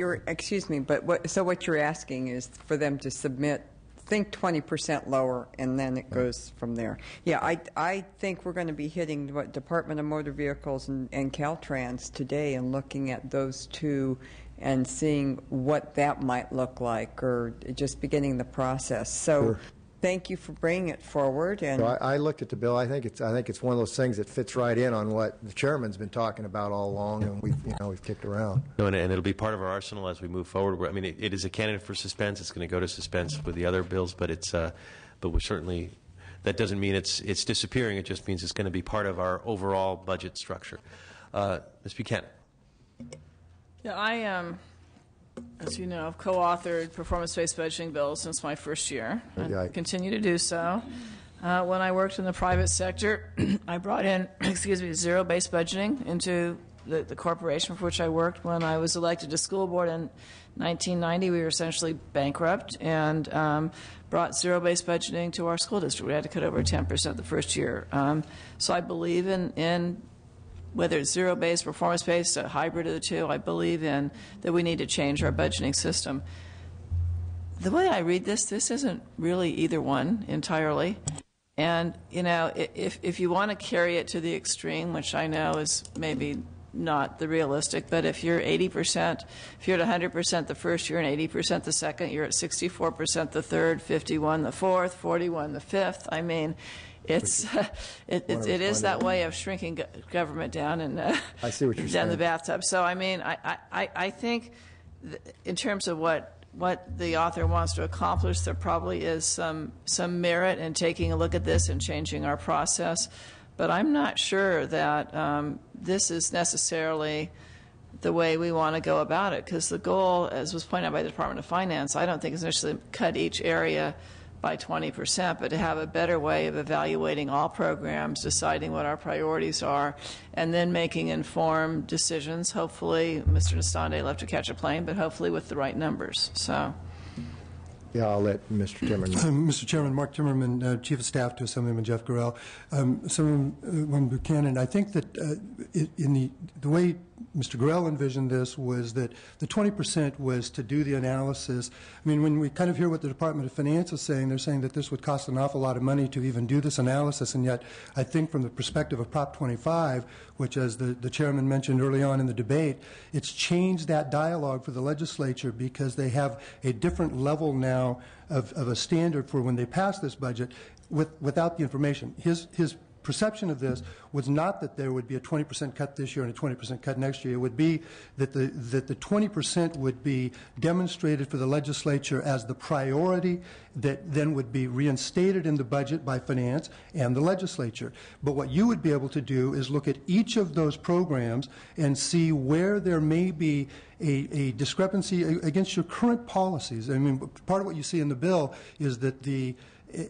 you're asking is for them to submit, think 20% lower, and then it goes from there. Yeah, I think we're going to be hitting what Department of Motor Vehicles and Caltrans today and looking at those two and seeing what that might look like, or just beginning the process. So. Sure. Thank you for bringing it forward. And so I looked at the bill. I think it's one of those things that fits right in on what the chairman's been talking about all along, and we've kicked around. No, and it'll be part of our arsenal as we move forward. I mean, it is a candidate for suspense. It's going to go to suspense with the other bills, but we're certainly, that doesn't mean it's disappearing. It just means it's going to be part of our overall budget structure. Ms. Buchanan. Yeah, as you know, I've co-authored performance-based budgeting bills since my first year. I continue to do so. When I worked in the private sector, I brought in, zero-based budgeting into the corporation for which I worked. When I was elected to school board in 1990, we were essentially bankrupt and brought zero-based budgeting to our school district. We had to cut over 10% the first year. So I believe in whether it's zero-based, performance-based, a hybrid of the two, I believe in that we need to change our budgeting system. The way I read this isn't really either one entirely. And, if you want to carry it to the extreme, which I know is maybe not the realistic, but if you're 80%, if you're at 100% the first year and 80% the second, you're at 64% the third, 51 the fourth, 41 the fifth. I mean, it is that way of shrinking government down and I see what you're down saying. the bathtub. So I mean, I think in terms of what the author wants to accomplish, there probably is some merit in taking a look at this and changing our process. But I'm not sure that this is necessarily the way we want to go about it, because the goal, as was pointed out by the Department of Finance, I don't think is necessarily cut each area by 20%, but to have a better way of evaluating all programs, deciding what our priorities are, and then making informed decisions. Hopefully, Mr. Nastande will have to catch a plane, but hopefully with the right numbers. So. Yeah, I'll let Mr. Timmerman. Mr. Chairman, Mark Timmerman, Chief of Staff to Assemblyman Jeff Gurrell. Assemblyman Buchanan, I think that in the way Mr. Gurrell envisioned this was that the 20% was to do the analysis. I mean, when we kind of hear what the Department of Finance is saying, they're saying that this would cost an awful lot of money to even do this analysis, and yet I think from the perspective of Prop 25, which as the chairman mentioned early on in the debate, it's changed that dialogue for the legislature because they have a different level now of a standard for when they pass this budget without the information. His perception of this was not that there would be a 20% cut this year and a 20% cut next year. It would be that the 20% would be demonstrated for the legislature as the priority that then would be reinstated in the budget by finance and the legislature. But what you would be able to do is look at each of those programs and see where there may be a discrepancy against your current policies. I mean, part of what you see in the bill is that the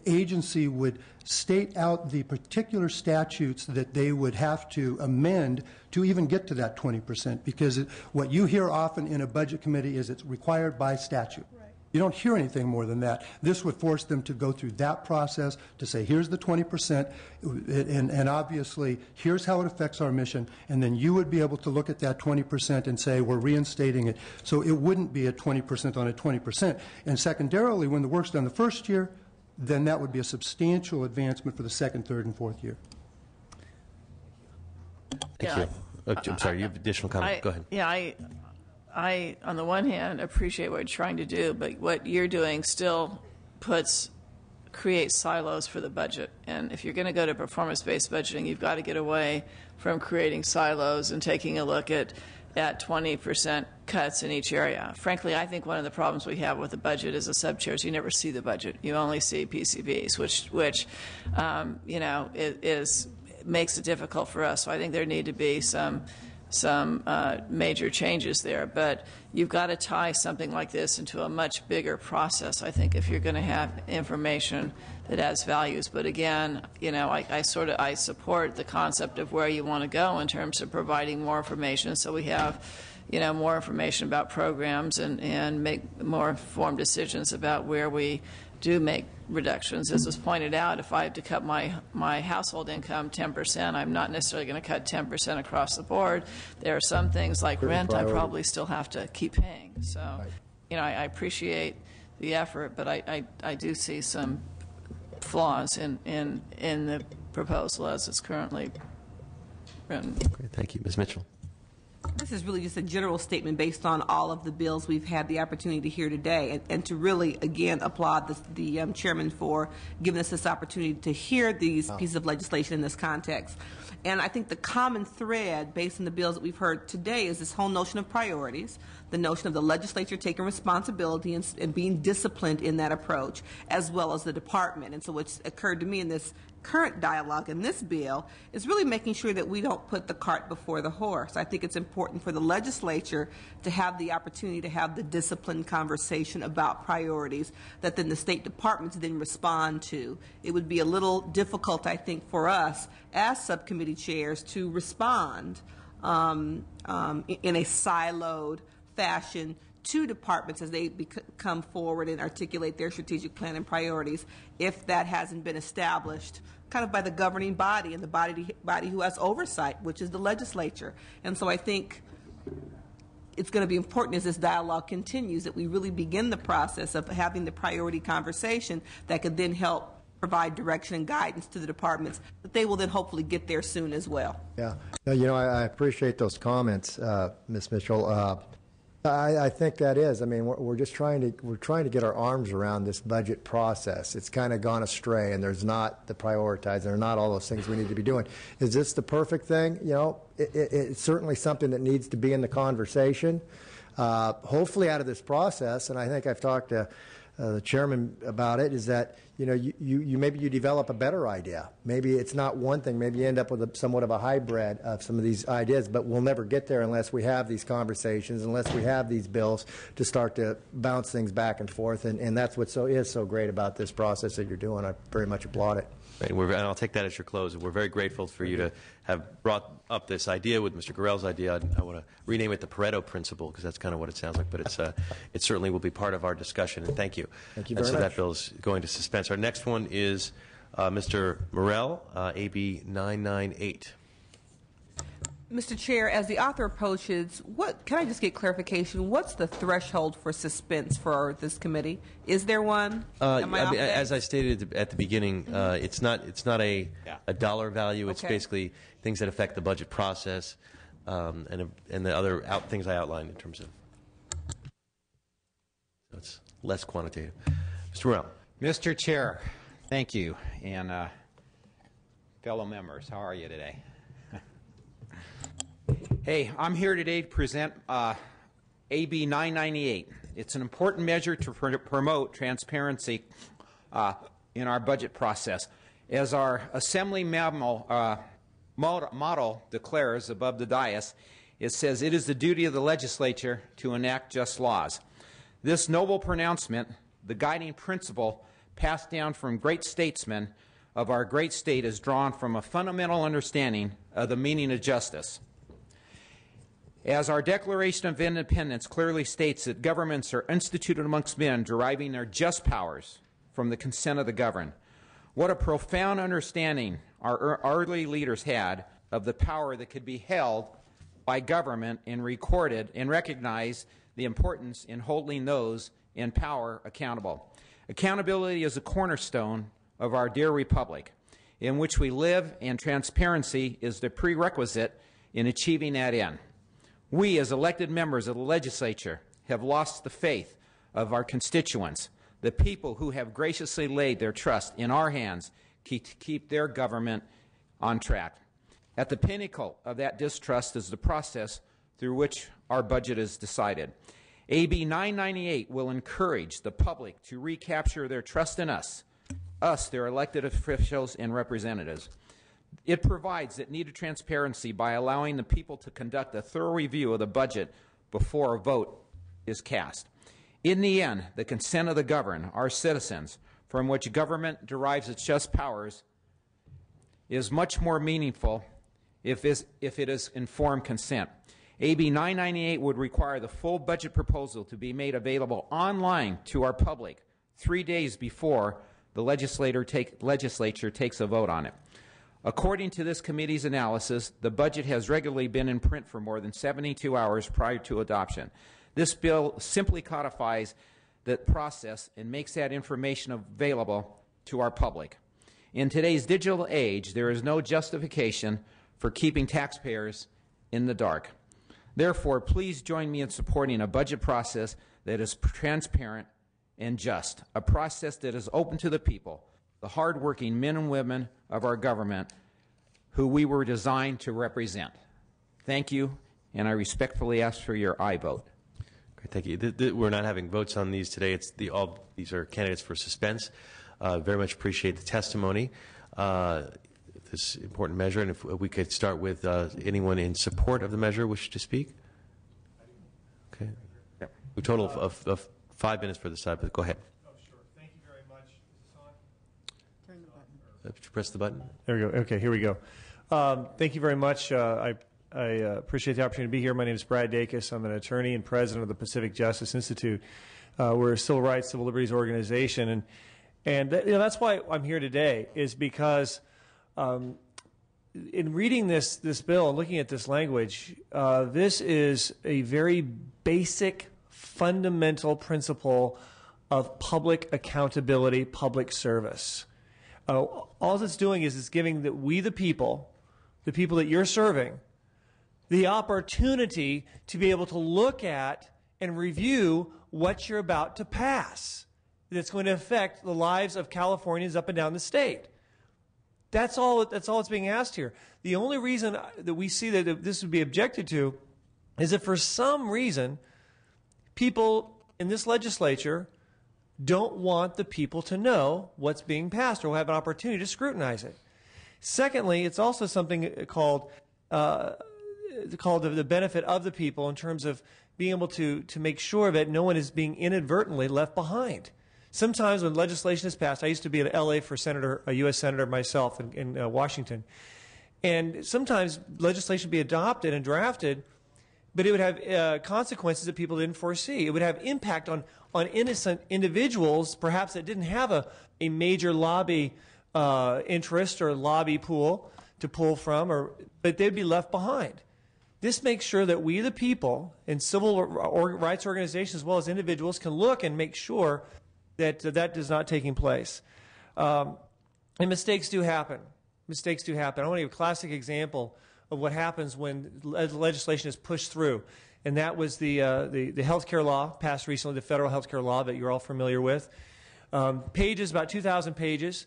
agency would state out the particular statutes that they would have to amend to even get to that 20%, because what you hear often in a budget committee is it's required by statute. Right. You don't hear anything more than that. This would force them to go through that process to say, here's the 20%, and obviously, here's how it affects our mission, and then you would be able to look at that 20% and say, we're reinstating it. So it wouldn't be a 20% on a 20%. And secondarily, when the work's done the first year, then that would be a substantial advancement for the second, third, and fourth year. Thank you. I'm sorry, you have additional comment. Go ahead. Yeah, I, on the one hand, appreciate what you're trying to do, but what you're doing still creates silos for the budget. And if you're going to go to performance-based budgeting, you've got to get away from creating silos and taking a look at 20% cuts in each area. Frankly, I think one of the problems we have with the budget as a sub-chairs, you never see the budget. You only see PCBs, which makes it difficult for us. So I think there need to be some major changes there. But you've got to tie something like this into a much bigger process, I think, if you're going to have information that adds values. But again, I support the concept of where you want to go in terms of providing more information, so we have more information about programs and make more informed decisions about where we do make reductions. As was pointed out, if I have to cut my household income 10%, I'm not necessarily going to cut 10% across the board. There are some things like rent I probably still have to keep paying. So, I appreciate the effort, but I do see some flaws in the proposal as it's currently written. Great, thank you. Ms. Mitchell. This is really just a general statement based on all of the bills we've had the opportunity to hear today, and to really, again, applaud the chairman for giving us this opportunity to hear these pieces of legislation in this context. And I think the common thread, based on the bills that we've heard today, is this whole notion of priorities, the notion of the legislature taking responsibility and being disciplined in that approach, as well as the department. And so what's occurred to me in this current dialogue in this bill is really making sure that we don't put the cart before the horse. I think it's important for the legislature to have the opportunity to have the disciplined conversation about priorities that then the State Departments then respond to. It would be a little difficult, I think, for us as subcommittee chairs to respond in a siloed fashion to departments as they come forward and articulate their strategic plan and priorities if that hasn't been established kind of by the governing body and the body who has oversight, which is the legislature. And so I think it's going to be important as this dialogue continues that we really begin the process of having the priority conversation that could then help provide direction and guidance to the departments that they will then hopefully get there soon as well. Yeah. I appreciate those comments, Ms. Mitchell. I think that is. I mean, we're just trying to get our arms around this budget process. It's kind of gone astray, and there's not the prioritizing. There are not all those things we need to be doing. Is this the perfect thing? It's certainly something that needs to be in the conversation. Hopefully, out of this process, and I think I've talked to the chairman about it, is that maybe you develop a better idea. Maybe it's not one thing. Maybe you end up with somewhat of a hybrid of some of these ideas, but we'll never get there unless we have these conversations, unless we have these bills to start to bounce things back and forth. And that's what is so great about this process that you're doing. I very much applaud it. And I'll take that as your close. We're very grateful for you to have brought up this idea with Mr. Gorell's idea. I want to rename it the Pareto Principle because that's kind of what it sounds like. But it certainly will be part of our discussion. And thank you. Thank you very much. And so that bill is going to suspense. Our next one is Mr. Morell, AB 998. Mr. Chair, as the author approaches, can I just get clarification? What's the threshold for suspense for this committee? Is there one? As I stated at the beginning, it's not a dollar value. It's basically things that affect the budget process and the other things I outlined in terms of. So it's less quantitative. Mr. Morell. Mr. Chair, thank you, and fellow members, how are you today? Hey, I'm here today to present AB 998. It's an important measure to promote transparency in our budget process. As our assembly motto declares above the dais, it says, "It is the duty of the legislature to enact just laws." This noble pronouncement, the guiding principle passed down from great statesmen of our great state, is drawn from a fundamental understanding of the meaning of justice. As our Declaration of Independence clearly states that governments are instituted amongst men, deriving their just powers from the consent of the governed. What a profound understanding our early leaders had of the power that could be held by government and recorded and recognize the importance in holding those in power accountable. Accountability is a cornerstone of our dear republic in which we live, and transparency is the prerequisite in achieving that end. We, as elected members of the legislature, have lost the faith of our constituents, the people who have graciously laid their trust in our hands to keep their government on track. At the pinnacle of that distrust is the process through which our budget is decided. AB 998 will encourage the public to recapture their trust in us, their elected officials and representatives. It provides that needed transparency by allowing the people to conduct a thorough review of the budget before a vote is cast. In the end, the consent of the governed, our citizens, from which government derives its just powers, is much more meaningful if it is informed consent. AB 998 would require the full budget proposal to be made available online to our public 3 days before the legislature takes a vote on it. According to this committee's analysis, the budget has regularly been in print for more than 72 hours prior to adoption. This bill simply codifies the process and makes that information available to our public. In today's digital age, there is no justification for keeping taxpayers in the dark. Therefore, please join me in supporting a budget process that is transparent and just, a process that is open to the people, the hardworking men and women of our government who we were designed to represent. Thank you, and I respectfully ask for your aye vote. Great, thank you. We're not having votes on these today. These are candidates for suspense. Very much appreciate the testimony, this important measure. And if we could start with anyone in support of the measure wish to speak. Okay. Yep. A total of 5 minutes for the side, but go ahead. Oh, sure. Thank you very much. Is this on? Turn the button. Did you press the button? There we go. Okay, here we go. Thank you very much. I appreciate the opportunity to be here. My name is Brad Dacus. I'm an attorney and president of the Pacific Justice Institute. We're a civil rights, civil liberties organization, and that's why I'm here today, is because in reading this bill and looking at this language, this is a very basic, fundamental principle of public accountability, public service. All it's doing is it's giving we the people that you're serving, the opportunity to be able to look at and review what you're about to pass that's going to affect the lives of Californians up and down the state. That's all that's being asked here. The only reason that we see that this would be objected to is that for some reason people in this legislature don't want the people to know what's being passed or have an opportunity to scrutinize it. Secondly, it's also something called the benefit of the people in terms of being able to make sure that no one is being inadvertently left behind. Sometimes when legislation is passed, I used to be in L.A. for a U.S. Senator myself in Washington, and sometimes legislation would be adopted and drafted, but it would have consequences that people didn't foresee. It would have impact on innocent individuals, perhaps that didn't have a major lobby interest or lobby pool to pull from, but they'd be left behind. This makes sure that we, the people, and civil rights organizations as well as individuals can look and make sure that that is not taking place. And mistakes do happen. Mistakes do happen. I want to give a classic example of what happens when legislation is pushed through. And that was the health care law passed recently, the federal health care law that you're all familiar with. Pages, about 2,000 pages.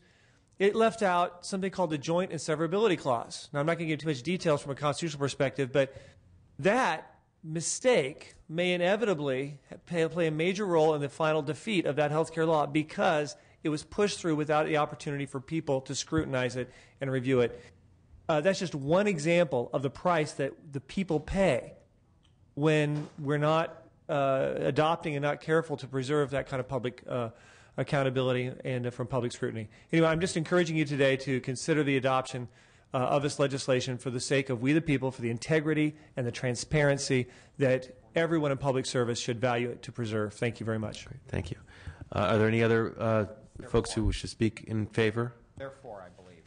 It left out something called the joint and severability clause. Now, I'm not going to give too much details from a constitutional perspective, but that mistake may inevitably play a major role in the final defeat of that health care law because it was pushed through without the opportunity for people to scrutinize it and review it. That's just one example of the price that the people pay when we're not adopting and not careful to preserve that kind of public accountability and from public scrutiny. Anyway, I'm just encouraging you today to consider the adoption of this legislation for the sake of we the people, for the integrity and the transparency that everyone in public service should value it to preserve. Thank you very much. Great, thank you. Are there any other folks who wish to speak in favor? Therefore, I believe.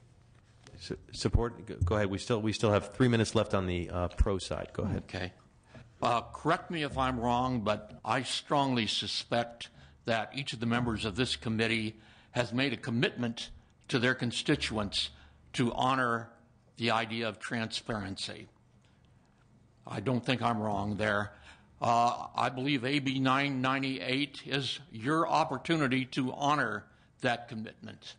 Support? Go ahead. We still have 3 minutes left on the pro side. Go ahead. Okay. Correct me if I'm wrong, but I strongly suspect that each of the members of this committee has made a commitment to their constituents to honor the idea of transparency. I don't think I'm wrong there. I believe AB 998 is your opportunity to honor that commitment.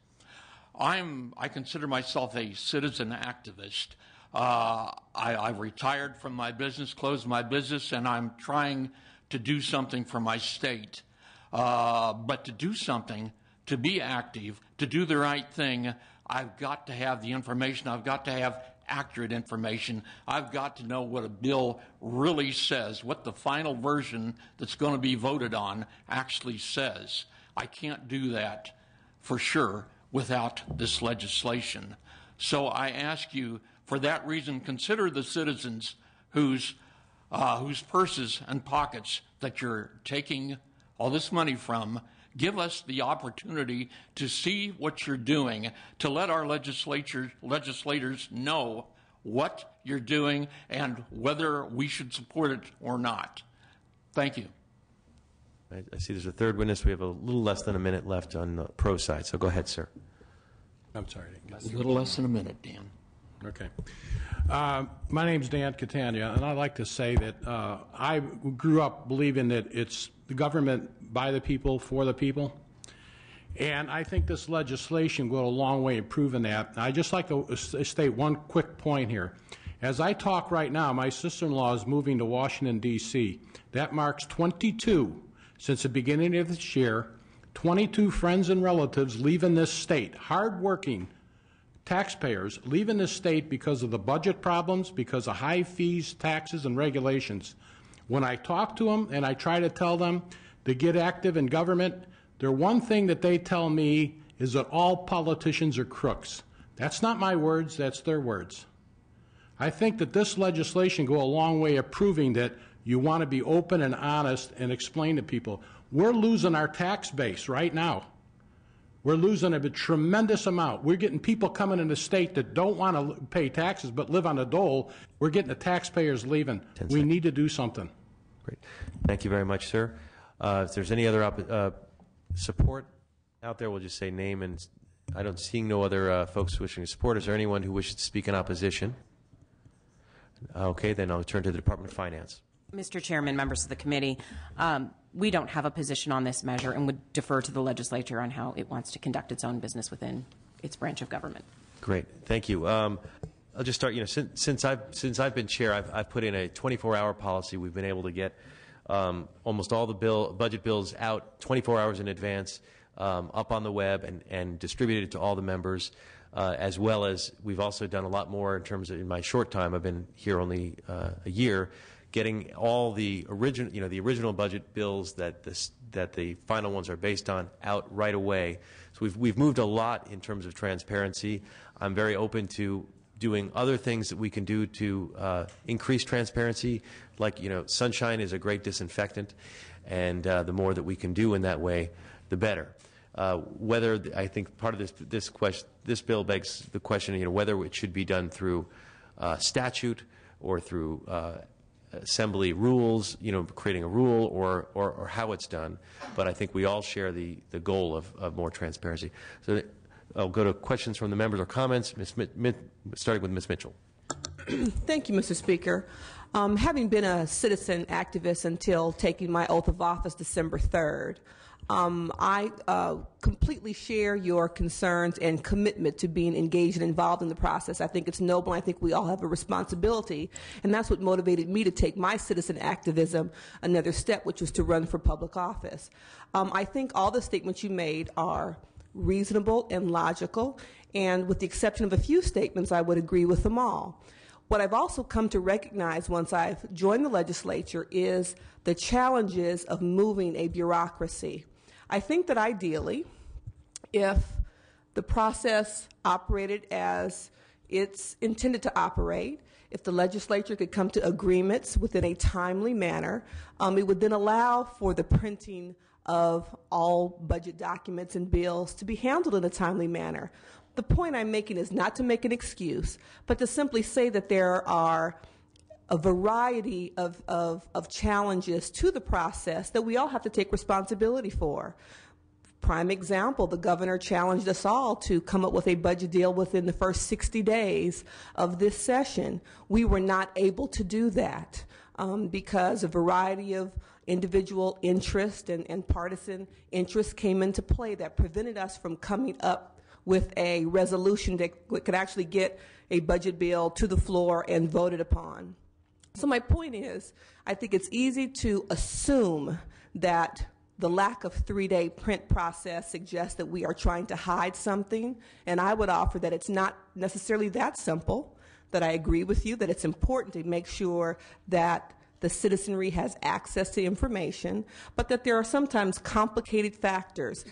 I consider myself a citizen activist. I've retired from my business, closed my business, and I'm trying to do something for my state. But to do something, to be active, to do the right thing, I've got to have the information. I've got to have accurate information. I've got to know what a bill really says, what the final version that's going to be voted on actually says. I can't do that for sure without this legislation. So I ask you, for that reason, consider the citizens whose whose purses and pockets that you're taking all this money from, give us the opportunity to see what you're doing, to let our legislators know what you're doing and whether we should support it or not. Thank you. I see there's a third witness. We have a little less than a minute left on the pro side, so go ahead, sir. I'm sorry. A little less than a minute, Dan. Okay. My name's Dan Catania, and I'd like to say that I grew up believing that it's the government by the people, for the people. And I think this legislation will go a long way in proving that. I'd just like to state one quick point here. As I talk right now, my sister-in-law is moving to Washington, D.C. That marks 22 since the beginning of this year, 22 friends and relatives leaving this state, hard-working taxpayers leaving this state because of the budget problems, because of high fees, taxes, and regulations. When I talk to them and I try to tell them to get active in government, the one thing that they tell me is that all politicians are crooks. That's not my words, that's their words. I think that this legislation go a long way of proving that you want to be open and honest and explain to people. We're losing our tax base right now. We're losing a tremendous amount. We're getting people coming in the state that don't want to pay taxes but live on the dole. We're getting the taxpayers leaving. We need to do something. Great. Thank you very much, sir. If there's any other support out there, we'll just say name, and I don't seeing no other folks wishing to support. Is there anyone who wishes to speak in opposition? Okay, then I'll turn to the Department of Finance. Mr. Chairman, members of the committee, we don't have a position on this measure and would defer to the legislature on how it wants to conduct its own business within its branch of government. Great, thank you. I'll just start. Since I've been chair, I've put in a 24-hour policy. We've been able to get almost all the budget bills out 24 hours in advance, up on the web and distributed to all the members, as well as we've also done a lot more in terms of, in my short time, I've been here only a year, getting all the original budget bills that the final ones are based on out right away. So we've moved a lot in terms of transparency. I'm very open to doing other things that we can do to increase transparency, like sunshine is a great disinfectant, and the more that we can do in that way, the better. Whether I think part of this bill begs the question, whether it should be done through statute or through assembly rules, creating a rule, or how it's done. But I think we all share the goal of more transparency. So I'll go to questions from the members or comments, starting with Ms. Mitchell. Thank you, Mr. Speaker. Having been a citizen activist until taking my oath of office December 3rd, I completely share your concerns and commitment to being engaged and involved in the process. I think it's noble. I think we all have a responsibility, and that's what motivated me to take my citizen activism another step, which was to run for public office. I think all the statements you made are reasonable and logical, and with the exception of a few statements, I would agree with them all. What I've also come to recognize once I've joined the legislature is the challenges of moving a bureaucracy. I think that ideally, if the process operated as it's intended to operate, if the legislature could come to agreements within a timely manner, it would then allow for the printing of all budget documents and bills to be handled in a timely manner. The point I'm making is not to make an excuse, but to simply say that there are a variety of challenges to the process that we all have to take responsibility for. Prime example, the governor challenged us all to come up with a budget deal within the first 60 days of this session. We were not able to do that because a variety of individual interest and partisan interests came into play that prevented us from coming up with a resolution that could actually get a budget bill to the floor and voted upon. So my point is, I think it's easy to assume that the lack of 3-day print process suggests that we are trying to hide something, and I would offer that it's not necessarily that simple, that I agree with you, that it's important to make sure that the citizenry has access to information, but that there are sometimes complicated factors,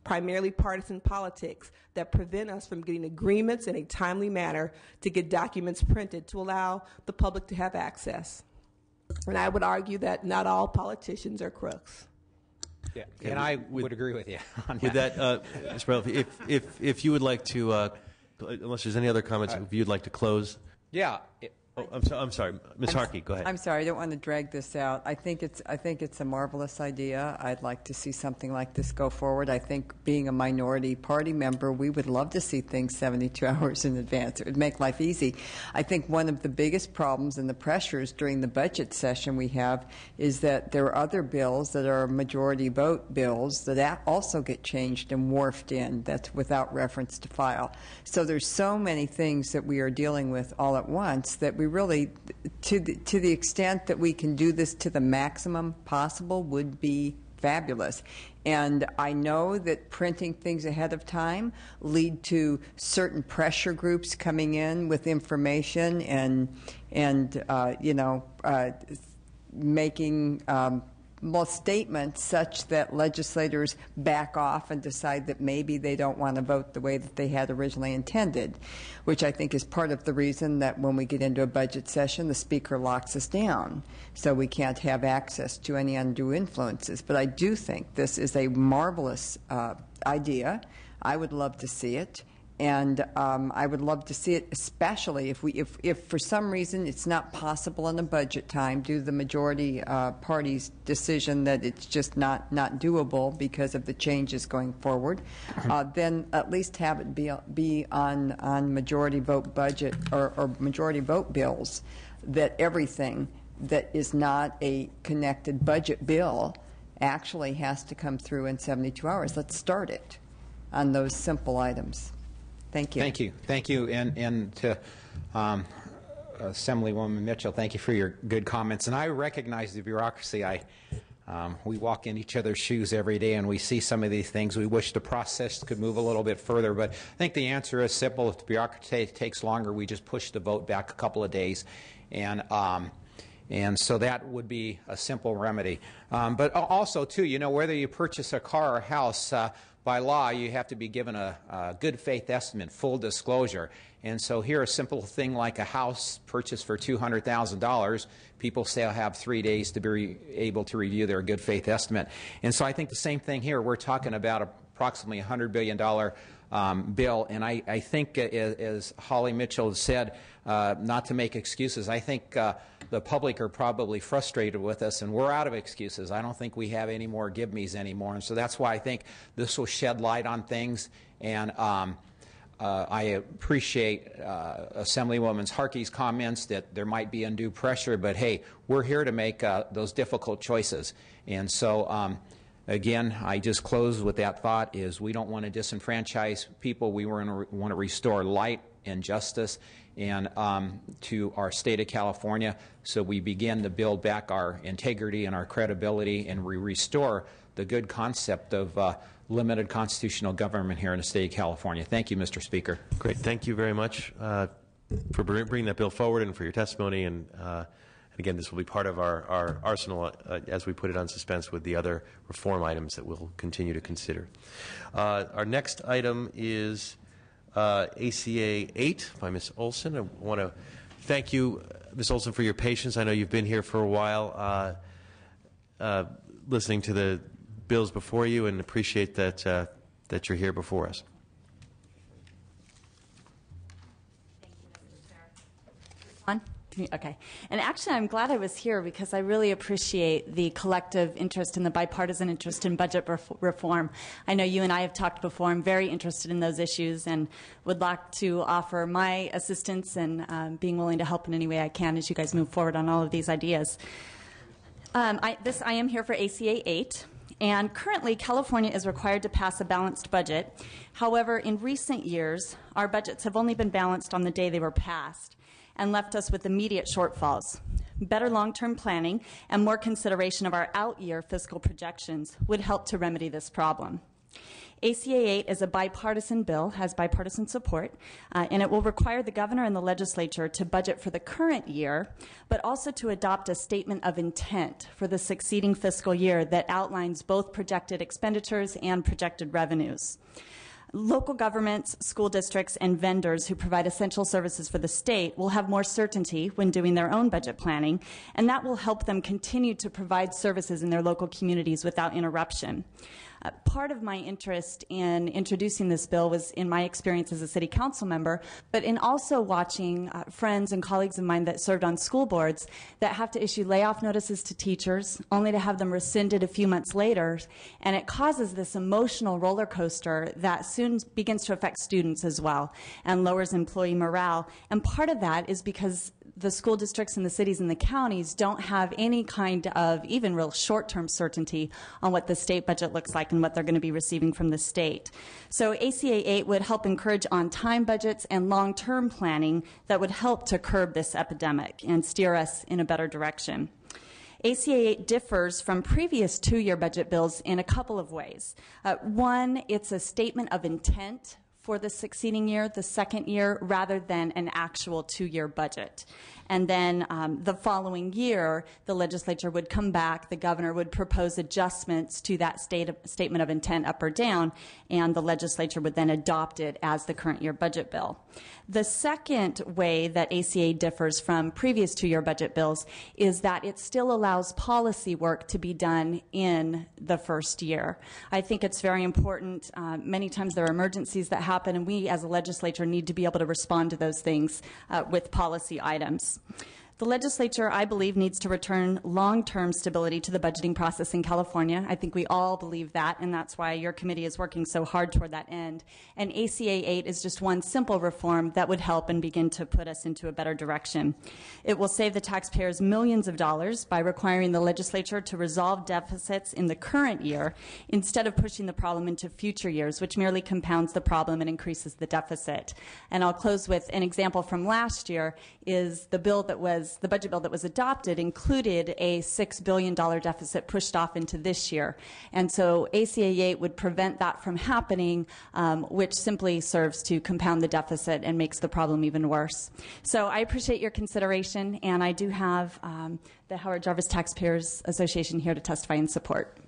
primarily partisan politics, that prevent us from getting agreements in a timely manner to get documents printed to allow the public to have access. And I would argue that not all politicians are crooks. Yeah, and I would agree with you on with that. Ms. Burrell, if you would like to, unless there's any other comments, if you'd like to close. Yeah. I'm sorry, Ms. Harkey, go ahead. I'm sorry, I don't want to drag this out. I think it's a marvelous idea. I'd like to see something like this go forward. I think being a minority party member, we would love to see things 72 hours in advance. It would make life easy. I think one of the biggest problems and the pressures during the budget session we have is that there are other bills that are majority vote bills that also get changed and morphed in. That's without reference to file. So there's so many things that we are dealing with all at once that we really, to the extent that we can do this to the maximum possible, would be fabulous. And I know that printing things ahead of time lead to certain pressure groups coming in with information and making statements such that legislators back off and decide that maybe they don't want to vote the way that they had originally intended, which I think is part of the reason that when we get into a budget session, the Speaker locks us down, so we can't have access to any undue influences. But I do think this is a marvelous idea. I would love to see it. And I would love to see it, especially if for some reason it's not possible in the budget time due to the majority party's decision that it's just not doable because of the changes going forward. Then at least have it be on majority vote budget or majority vote bills, that everything that is not a connected budget bill actually has to come through in 72 hours. Let's start it on those simple items. Thank you. Thank you. Thank you. And to Assemblywoman Mitchell, thank you for your good comments. And I recognize the bureaucracy. We walk in each other's shoes every day, and we see some of these things. We wish the process could move a little bit further. But I think the answer is simple. If the bureaucracy takes longer, we just push the vote back a couple of days. And so that would be a simple remedy. But also, too, you know, whether you purchase a car or a house, by law, you have to be given a good faith estimate, full disclosure. And so here, a simple thing like a house purchased for $200,000, people say I'll have 3 days to be able to review their good faith estimate. And so I think the same thing here. We're talking about approximately $100 billion bill. And I think, as Holly Mitchell said, not to make excuses, I think the public are probably frustrated with us, and we're out of excuses. I don't think we have any more give-me's anymore. And so that's why I think this will shed light on things. And I appreciate Assemblywoman Harkey's comments that there might be undue pressure, but hey, we're here to make those difficult choices. And so again, I just close with that thought, is we don't want to disenfranchise people. We want to restore light and justice and to our state of California, so we begin to build back our integrity and our credibility, and we restore the good concept of limited constitutional government here in the state of California. Thank you, Mr. Speaker. Great. Thank you very much for bringing that bill forward and for your testimony. And again, this will be part of our arsenal as we put it on suspense with the other reform items that we'll continue to consider. Our next item is ACA 8 by Ms. Olson. I want to thank you, Ms. Olson, for your patience. I know you've been here for a while listening to the bills before you, and appreciate that that you're here before us. On? Okay. And actually, I'm glad I was here because I really appreciate the collective interest and the bipartisan interest in budget reform. I know you and I have talked before. I'm very interested in those issues and would like to offer my assistance and being willing to help in any way I can as you guys move forward on all of these ideas. I am here for ACA 8. And currently, California is required to pass a balanced budget. However, in recent years, our budgets have only been balanced on the day they were passed, and left us with immediate shortfalls. Better long-term planning and more consideration of our out-year fiscal projections would help to remedy this problem. ACA 8 is a bipartisan bill, has bipartisan support, and it will require the governor and the legislature to budget for the current year, but also to adopt a statement of intent for the succeeding fiscal year that outlines both projected expenditures and projected revenues. Local governments, school districts, and vendors who provide essential services for the state will have more certainty when doing their own budget planning, and that will help them continue to provide services in their local communities without interruption. Part of my interest in introducing this bill was in my experience as a city council member, but in also watching friends and colleagues of mine that served on school boards that have to issue layoff notices to teachers only to have them rescinded a few months later, and it causes this emotional roller coaster that soon begins to affect students as well and lowers employee morale. And part of that is because the school districts and the cities and the counties don't have any kind of even real short-term certainty on what the state budget looks like and what they're going to be receiving from the state. So ACA 8 would help encourage on-time budgets and long-term planning that would help to curb this epidemic and steer us in a better direction. ACA 8 differs from previous two-year budget bills in a couple of ways. One, it's a statement of intent for the succeeding year, the second year, rather than an actual two-year budget. And then the following year, the legislature would come back, the governor would propose adjustments to that statement of intent up or down, and the legislature would then adopt it as the current year budget bill. The second way that ACA differs from previous two-year budget bills is that it still allows policy work to be done in the first year. I think it's very important. Many times there are emergencies that happen, and we as a legislature need to be able to respond to those things with policy items. The legislature, I believe, needs to return long-term stability to the budgeting process in California. I think we all believe that, and that's why your committee is working so hard toward that end. And ACA 8 is just one simple reform that would help and begin to put us into a better direction. It will save the taxpayers millions of dollars by requiring the legislature to resolve deficits in the current year instead of pushing the problem into future years, which merely compounds the problem and increases the deficit. And I'll close with an example from last year is the budget bill that was adopted included a $6 billion deficit pushed off into this year. And so ACA 8 would prevent that from happening, which simply serves to compound the deficit and makes the problem even worse. So I appreciate your consideration, and I do have the Howard Jarvis Taxpayers Association here to testify in support.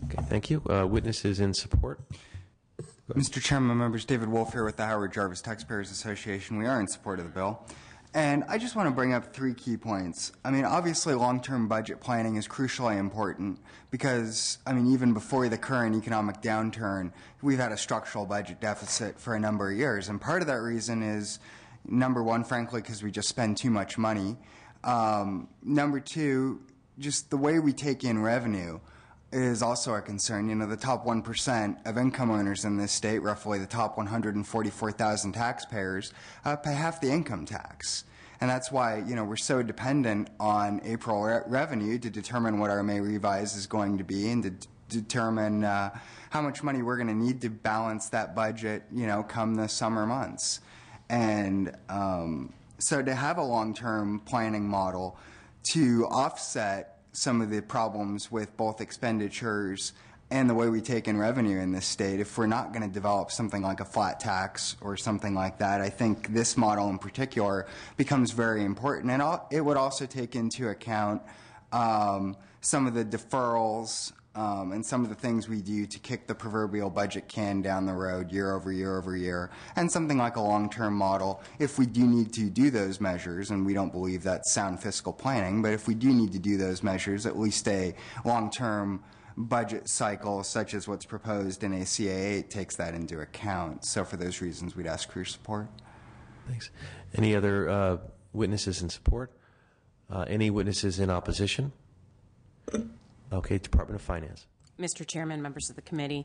Okay, thank you. Witnesses in support? Mr. Chairman, members, David Wolf here with the Howard Jarvis Taxpayers Association. We are in support of the bill. And I just want to bring up three key points. I mean, obviously, long-term budget planning is crucially important because, I mean, even before the current economic downturn, we've had a structural budget deficit for a number of years. And part of that reason is, number one, frankly, because we just spend too much money. Number two, just the way we take in revenue is also a concern. You know, the top 1% of income earners in this state, roughly the top 144,000 taxpayers, pay half the income tax. And that's why, you know, we're so dependent on April revenue to determine what our May revise is going to be and to determine how much money we're going to need to balance that budget, you know, come the summer months. And so to have a long-term planning model to offset some of the problems with both expenditures and the way we take in revenue in this state, if we're not going to develop something like a flat tax or something like that, I think this model in particular becomes very important. And it would also take into account some of the deferrals and some of the things we do to kick the proverbial budget can down the road year over year over year, and something like a long-term model, if we do need to do those measures, and we don't believe that's sound fiscal planning, but if we do need to do those measures, at least a long-term budget cycle such as what's proposed in ACA 8 takes that into account. So for those reasons, we'd ask for your support. Thanks. Any other witnesses in support? Any witnesses in opposition? Okay, Department of Finance. Mr. Chairman, members of the committee,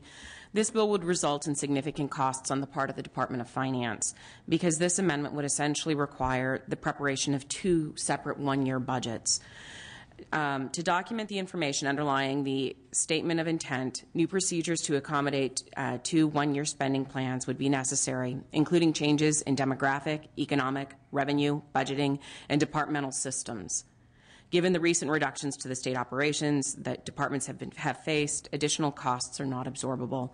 this bill would result in significant costs on the part of the Department of Finance because this amendment would essentially require the preparation of two separate one-year budgets. To document the information underlying the statement of intent, new procedures to accommodate two one-year spending plans would be necessary, including changes in demographic, economic, revenue, budgeting, and departmental systems. Given the recent reductions to the state operations that departments have faced, additional costs are not absorbable.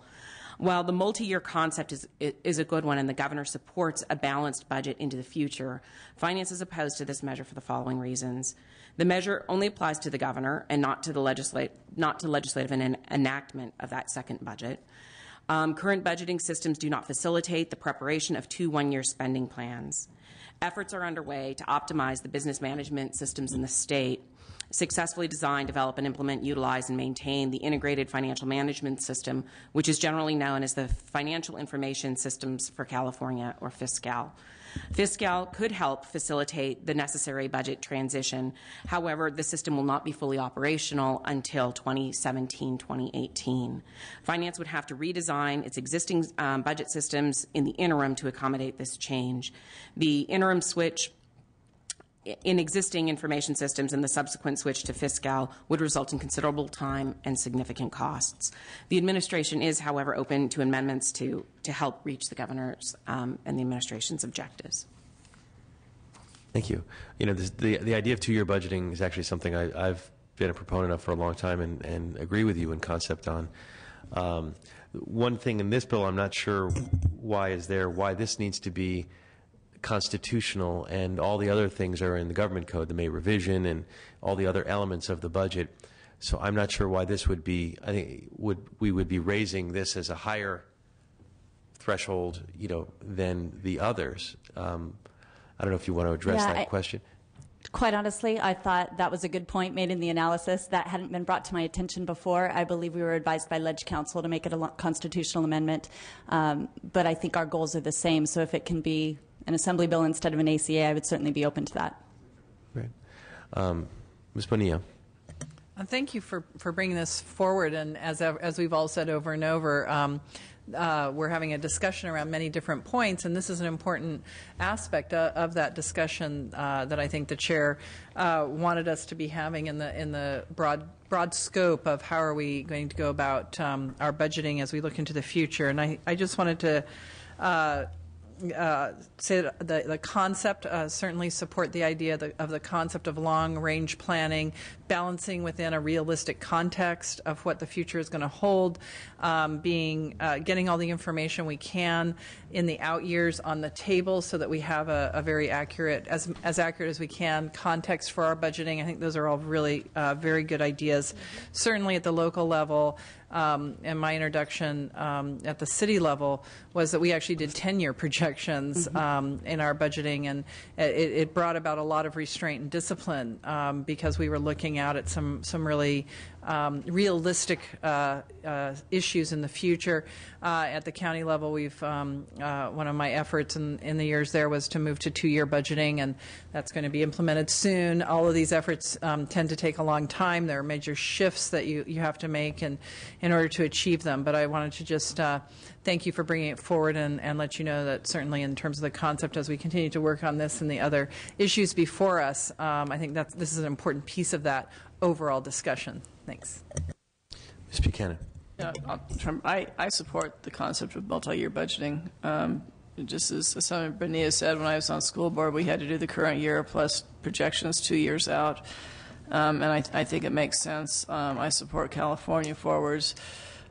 While the multi-year concept is a good one and the governor supports a balanced budget into the future, finance is opposed to this measure for the following reasons. The measure only applies to the governor and not to legislative enactment of that second budget. Current budgeting systems do not facilitate the preparation of 2 one-year spending plans. Efforts are underway to optimize the business management systems in the state, successfully design, develop, and implement, utilize, and maintain the Integrated Financial Management System, which is generally known as the Financial Information Systems for California, or FISCAL. FISCAL could help facilitate the necessary budget transition. However, the system will not be fully operational until 2017-2018. Finance would have to redesign its existing budget systems in the interim to accommodate this change. The interim switch in existing information systems and the subsequent switch to FISCAL would result in considerable time and significant costs. The administration is, however, open to amendments to help reach the governor's and the administration's objectives. Thank you. You know, the idea of 2-year budgeting is actually something I've been a proponent of for a long time and agree with you in concept on. One thing in this bill I'm not sure why this needs to be constitutional, and all the other things are in the government code, the May revision, and all the other elements of the budget. So I'm not sure why this would be. I think we would be raising this as a higher threshold, you know, than the others. I don't know if you want to address that question. Quite honestly, I thought that was a good point made in the analysis. That hadn't been brought to my attention before. I believe we were advised by Ledge Council to make it a constitutional amendment, but I think our goals are the same. So if it can be an assembly bill instead of an ACA, I would certainly be open to that. Great. Ms. Bonilla. Thank you for bringing this forward. And as we've all said over and over, we're having a discussion around many different points, and this is an important aspect of that discussion that I think the chair wanted us to be having in the broad scope of how are we going to go about our budgeting as we look into the future. And I just wanted to say that the concept, certainly support the idea of the concept of long-range planning, balancing within a realistic context of what the future is going to hold, getting all the information we can in the out years on the table so that we have a very accurate, as accurate as we can, context for our budgeting. I think those are all really very good ideas. Certainly at the local level, and my introduction at the city level was that we actually did 10-year projections in our budgeting, and it brought about a lot of restraint and discipline because we were looking out at some really realistic issues in the future. At the county level, we've one of my efforts in the years there was to move to 2-year budgeting, and that's going to be implemented soon. All of these efforts tend to take a long time. There are major shifts that you have to make in order to achieve them. But I wanted to just thank you for bringing it forward and let you know that certainly in terms of the concept as we continue to work on this and the other issues before us, I think this is an important piece of that overall discussion. Thanks. Ms. Buchanan. Yeah, I support the concept of multi-year budgeting. Just as Senator Bonilla said, when I was on school board, we had to do the current year plus projections 2 years out. And I think it makes sense. I support California Forward's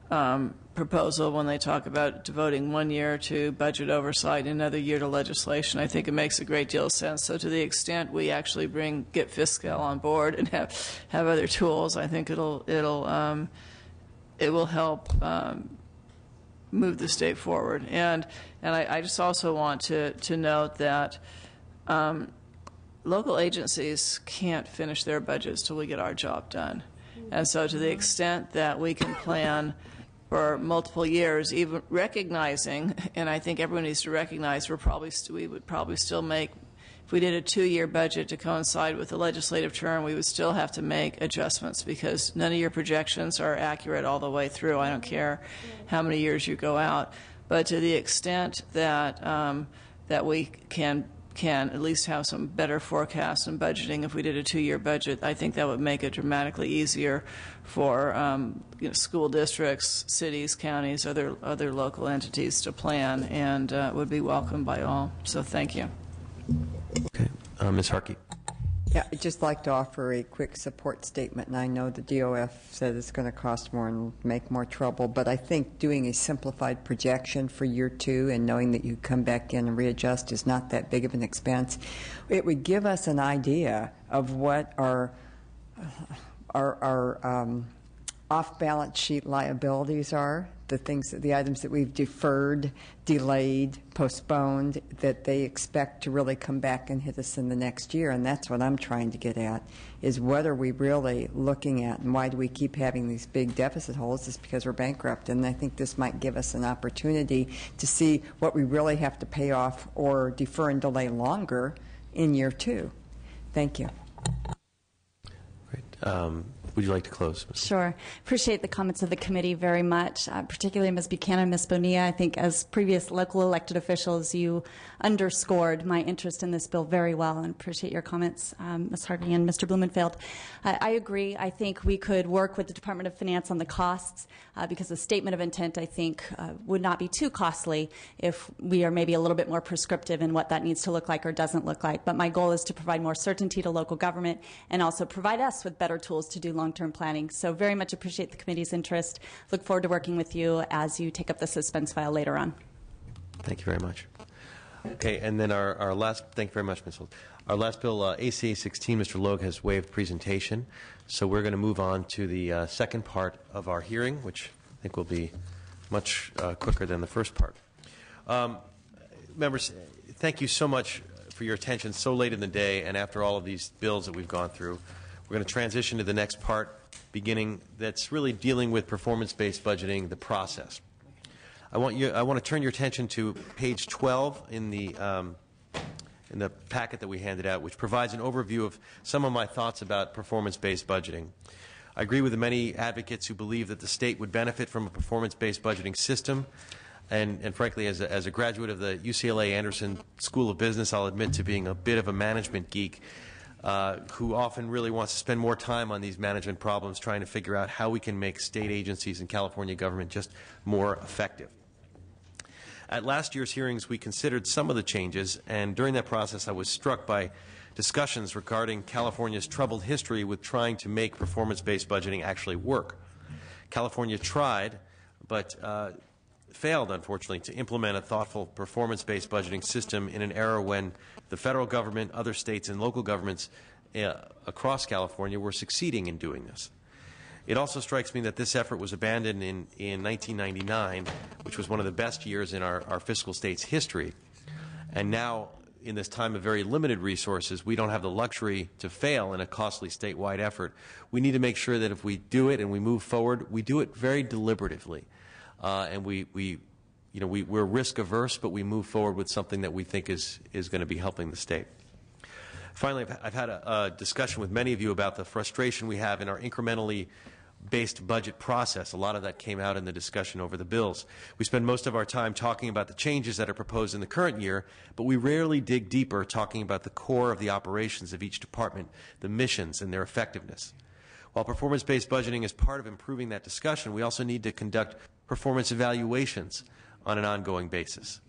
proposal when they talk about devoting 1 year to budget oversight and another year to legislation. I think it makes a great deal of sense. So to the extent we actually get FISCAL on board and have other tools, I think it will help move the state forward. And I just also want to note that local agencies can't finish their budgets till we get our job done. And so to the extent that we can plan for multiple years, even recognizing, and I think everyone needs to recognize, we would probably still make, if we did a 2-year budget to coincide with the legislative term, we would still have to make adjustments because none of your projections are accurate all the way through. I don't care how many years you go out. But to the extent that that we can at least have some better forecasts and budgeting if we did a 2-year budget, I think that would make it dramatically easier for school districts, cities, counties, other local entities to plan, and would be welcomed by all. So thank you. Okay. Ms. Harkey. Yeah, I'd just like to offer a quick support statement, and I know the DOF said it's going to cost more and make more trouble, but I think doing a simplified projection for year 2 and knowing that you come back in and readjust is not that big of an expense. It would give us an idea of what our off-balance sheet liabilities are, the items that we've deferred, delayed, postponed, that they expect to really come back and hit us in the next year. And that's what I'm trying to get at, is what are we really looking at, and why do we keep having these big deficit holes? It's because we're bankrupt. And I think this might give us an opportunity to see what we really have to pay off or defer and delay longer in year 2. Thank you. Great. Would you like to close? Sure. Appreciate the comments of the committee very much, particularly Ms. Buchanan, Ms. Bonilla. I think as previous local elected officials, you underscored my interest in this bill very well, and appreciate your comments, Ms. Harvey and Mr. Blumenfeld. I agree. I think we could work with the Department of Finance on the costs, because the statement of intent, I think, would not be too costly if we are maybe a little bit more prescriptive in what that needs to look like or doesn't look like. But my goal is to provide more certainty to local government and also provide us with better tools to do long-term planning. So very much appreciate the committee's interest. Look forward to working with you as you take up the suspense file later on. Thank you very much. Okay, and then our last, thank you very much, Ms. Holt. Our last bill, ACA 16, Mr. Logue has waived presentation. So we're going to move on to the second part of our hearing, which I think will be much quicker than the first part. Members, thank you so much for your attention so late in the day, and after all of these bills that we've gone through. We're going to transition to the next part, beginning that's really dealing with performance-based budgeting, the process. I want to turn your attention to page 12 in the packet that we handed out, which provides an overview of some of my thoughts about performance-based budgeting. I agree with the many advocates who believe that the state would benefit from a performance-based budgeting system. And frankly, as a graduate of the UCLA Anderson School of Business, I'll admit to being a bit of a management geek who often really wants to spend more time on these management problems, trying to figure out how we can make state agencies and California government just more effective. At last year's hearings, we considered some of the changes, and during that process, I was struck by discussions regarding California's troubled history with trying to make performance-based budgeting actually work. California tried, but failed, unfortunately, to implement a thoughtful performance-based budgeting system in an era when the federal government, other states, and local governments across California were succeeding in doing this. It also strikes me that this effort was abandoned in 1999, which was one of the best years in our fiscal state's history. And now, in this time of very limited resources, we don't have the luxury to fail in a costly statewide effort. We need to make sure that if we do it and we move forward, we do it very deliberatively. And we're risk averse, but we move forward with something that we think is going to be helping the state. Finally, I've had a discussion with many of you about the frustration we have in our incrementally based budget process. A lot of that came out in the discussion over the bills. We spend most of our time talking about the changes that are proposed in the current year, but we rarely dig deeper talking about the core of the operations of each department, the missions and their effectiveness. While performance-based budgeting is part of improving that discussion, we also need to conduct performance evaluations on an ongoing basis.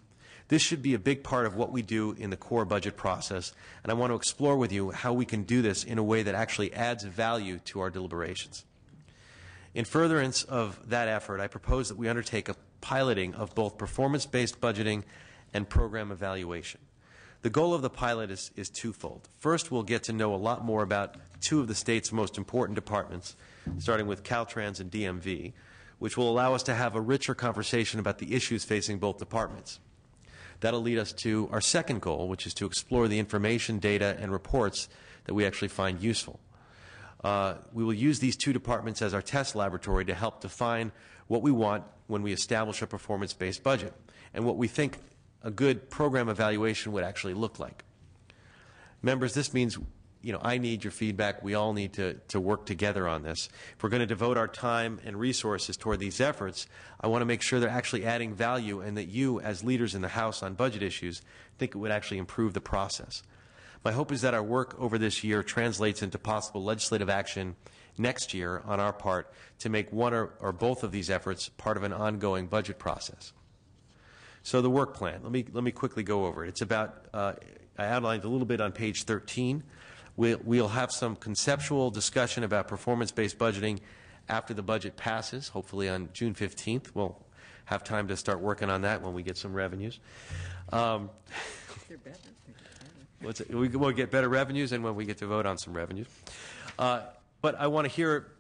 This should be a big part of what we do in the core budget process, and I want to explore with you how we can do this in a way that actually adds value to our deliberations. In furtherance of that effort, I propose that we undertake a piloting of both performance-based budgeting and program evaluation. The goal of the pilot is twofold. First, we'll get to know a lot more about two of the state's most important departments, starting with Caltrans and DMV, which will allow us to have a richer conversation about the issues facing both departments. That'll lead us to our second goal, which is to explore the information, data, and reports that we actually find useful. We will use these two departments as our test laboratory to help define what we want when we establish a performance-based budget and what we think a good program evaluation would actually look like. Members, this means I need your feedback. We all need to work together on this. If we're going to devote our time and resources toward these efforts, I want to make sure they're actually adding value and that you, as leaders in the House on budget issues, think it would actually improve the process. My hope is that our work over this year translates into possible legislative action next year on our part to make one or both of these efforts part of an ongoing budget process. So the work plan, let me quickly go over it. It's about, I outlined a little bit on page 13. We'll have some conceptual discussion about performance-based budgeting after the budget passes, hopefully on June 15th. We'll have time to start working on that when we get some revenues. We'll get better revenues and when we get to vote on some revenues. But I want to hear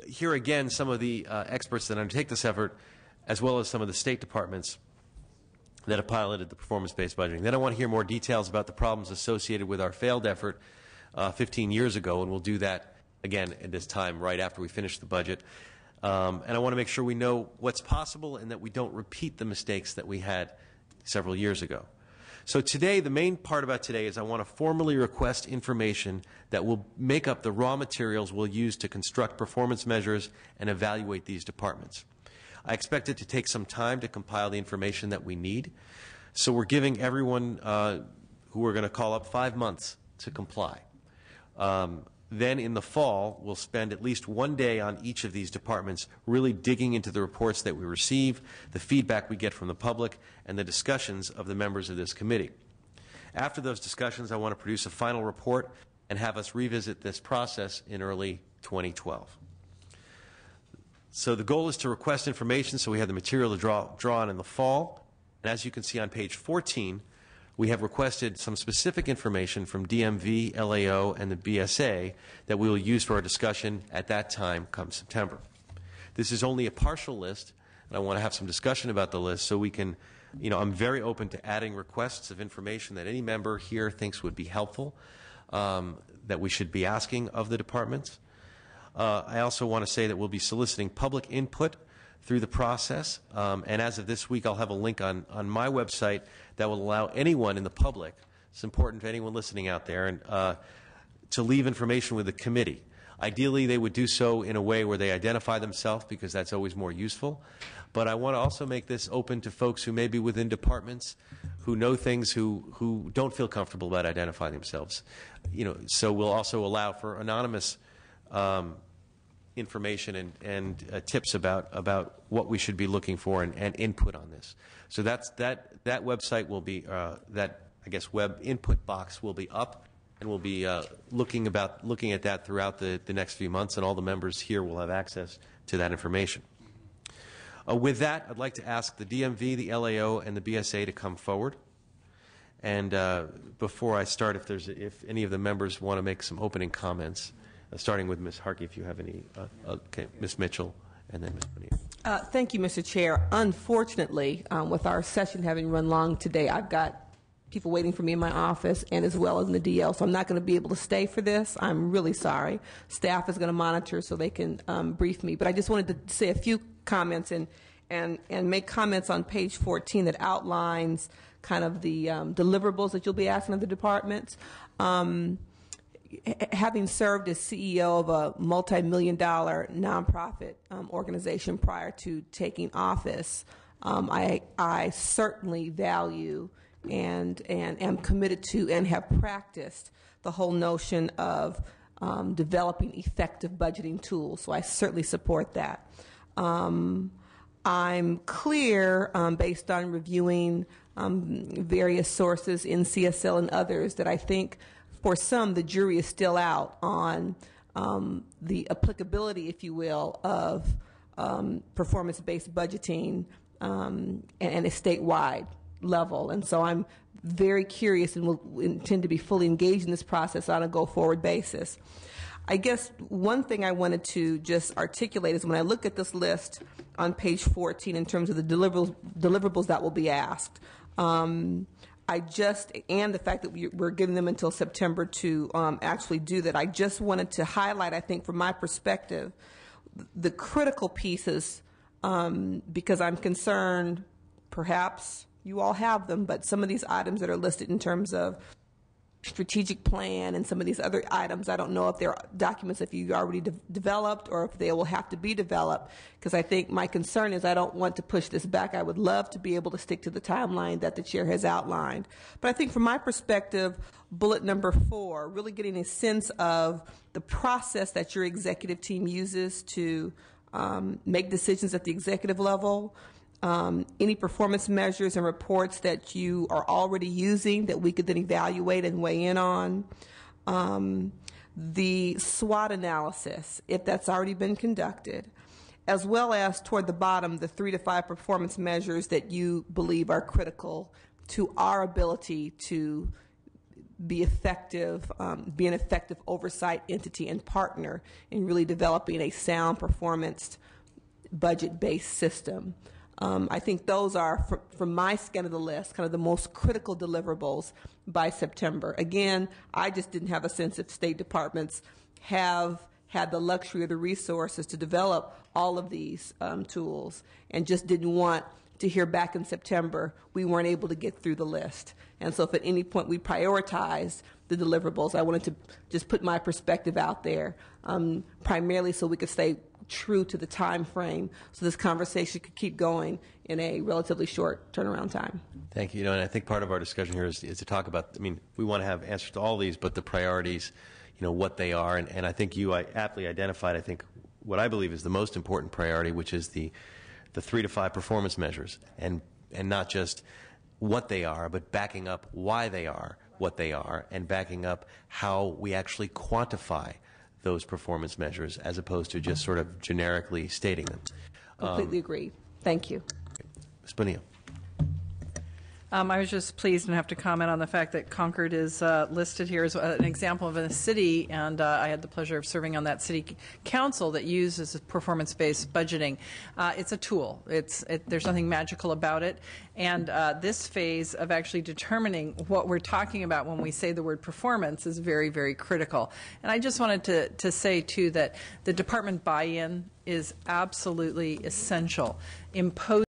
hear again some of the experts that undertake this effort, as well as some of the state departments that have piloted the performance-based budgeting. Then I want to hear more details about the problems associated with our failed effort 15 years ago, and we'll do that again at this time right after we finish the budget. And I want to make sure we know what's possible and that we don't repeat the mistakes that we had several years ago. So today, the main part about today is I want to formally request information that will make up the raw materials we'll use to construct performance measures and evaluate these departments. I expect it to take some time to compile the information that we need. So we're giving everyone who we're going to call up 5 months to comply. Then in the fall, we'll spend at least 1 day on each of these departments really digging into the reports that we receive, the feedback we get from the public, and the discussions of the members of this committee. After those discussions, I want to produce a final report and have us revisit this process in early 2012. So the goal is to request information so we have the material to draw on in the fall. And as you can see on page 14, we have requested some specific information from DMV, LAO, and the BSA that we will use for our discussion at that time come September. This is only a partial list, and I want to have some discussion about the list so we can, I'm very open to adding requests of information that any member here thinks would be helpful, that we should be asking of the departments. I also want to say that we'll be soliciting public input through the process, and as of this week, I'll have a link on my website that will allow anyone in the public, it's important to anyone listening out there, and to leave information with the committee. Ideally, they would do so in a way where they identify themselves, because that's always more useful. But I want to also make this open to folks who may be within departments who know things who don't feel comfortable about identifying themselves. So we'll also allow for anonymous information and tips about what we should be looking for and input on this. So that website will be web input box will be up, and we'll be looking at that throughout the next few months, and all the members here will have access to that information. With that, I'd like to ask the DMV, the LAO, and the BSA to come forward. And before I start, if any of the members want to make some opening comments. Starting with Ms. Harkey, if you have any. Okay, Ms. Mitchell, and then Ms. Bonilla. Thank you, Mr. Chair. Unfortunately, with our session having run long today, I've got people waiting for me in my office and as well as in the DL, so I'm not going to be able to stay for this. I'm really sorry. Staff is going to monitor so they can brief me. But I just wanted to say a few comments and make comments on page 14 that outlines kind of the deliverables that you'll be asking of the departments. Having served as CEO of a multi-million-dollar nonprofit organization prior to taking office, I certainly value and am committed to and have practiced the whole notion of developing effective budgeting tools. So I certainly support that. I'm clear, based on reviewing various sources in CSL and others, that I think for some, the jury is still out on the applicability, if you will, of performance-based budgeting and a statewide level. And so I'm very curious and will intend to be fully engaged in this process on a go-forward basis. I guess one thing I wanted to just articulate is when I look at this list on page 14 in terms of the deliverables that will be asked, and the fact that we're giving them until September to actually do that, I just wanted to highlight, I think, from my perspective, the critical pieces, because I'm concerned, perhaps you all have them, but some of these items that are listed in terms of strategic plan and some of these other items, I don't know if they're documents that you already developed or if they will have to be developed, because I think my concern is I don't want to push this back. I would love to be able to stick to the timeline that the chair has outlined. But I think from my perspective, bullet number 4, really getting a sense of the process that your executive team uses to make decisions at the executive level, any performance measures and reports that you are already using that we could then evaluate and weigh in on, the SWOT analysis, if that's already been conducted, as well as toward the bottom, the 3 to 5 performance measures that you believe are critical to our ability to be effective, be an effective oversight entity and partner in really developing a sound performance budget-based system. I think those are, from my scan of the list, kind of the most critical deliverables by September. Again, I just didn't have a sense if state departments have had the luxury or the resources to develop all of these tools, and just didn't want to hear back in September we weren't able to get through the list. And so if at any point we prioritized the deliverables, I wanted to just put my perspective out there, primarily so we could stay true to the time frame, so this conversation could keep going in a relatively short turnaround time. Thank you. And I think part of our discussion here is to talk about, we want to have answers to all these, but the priorities, what they are. And I think you aptly identified, I think, what I believe is the most important priority, which is the 3 to 5 performance measures, and not just what they are, but backing up why they are what they are, and backing up how we actually quantify those performance measures, as opposed to just sort of generically stating them. Completely agree. Thank you. Ms. Bonilla. I was just pleased and have to comment on the fact that Concord is listed here as an example of a city, and I had the pleasure of serving on that city council that uses performance-based budgeting. It's a tool. There's nothing magical about it, and this phase of actually determining what we're talking about when we say the word performance is very, very critical. And I just wanted to say, too, that the department buy-in is absolutely essential.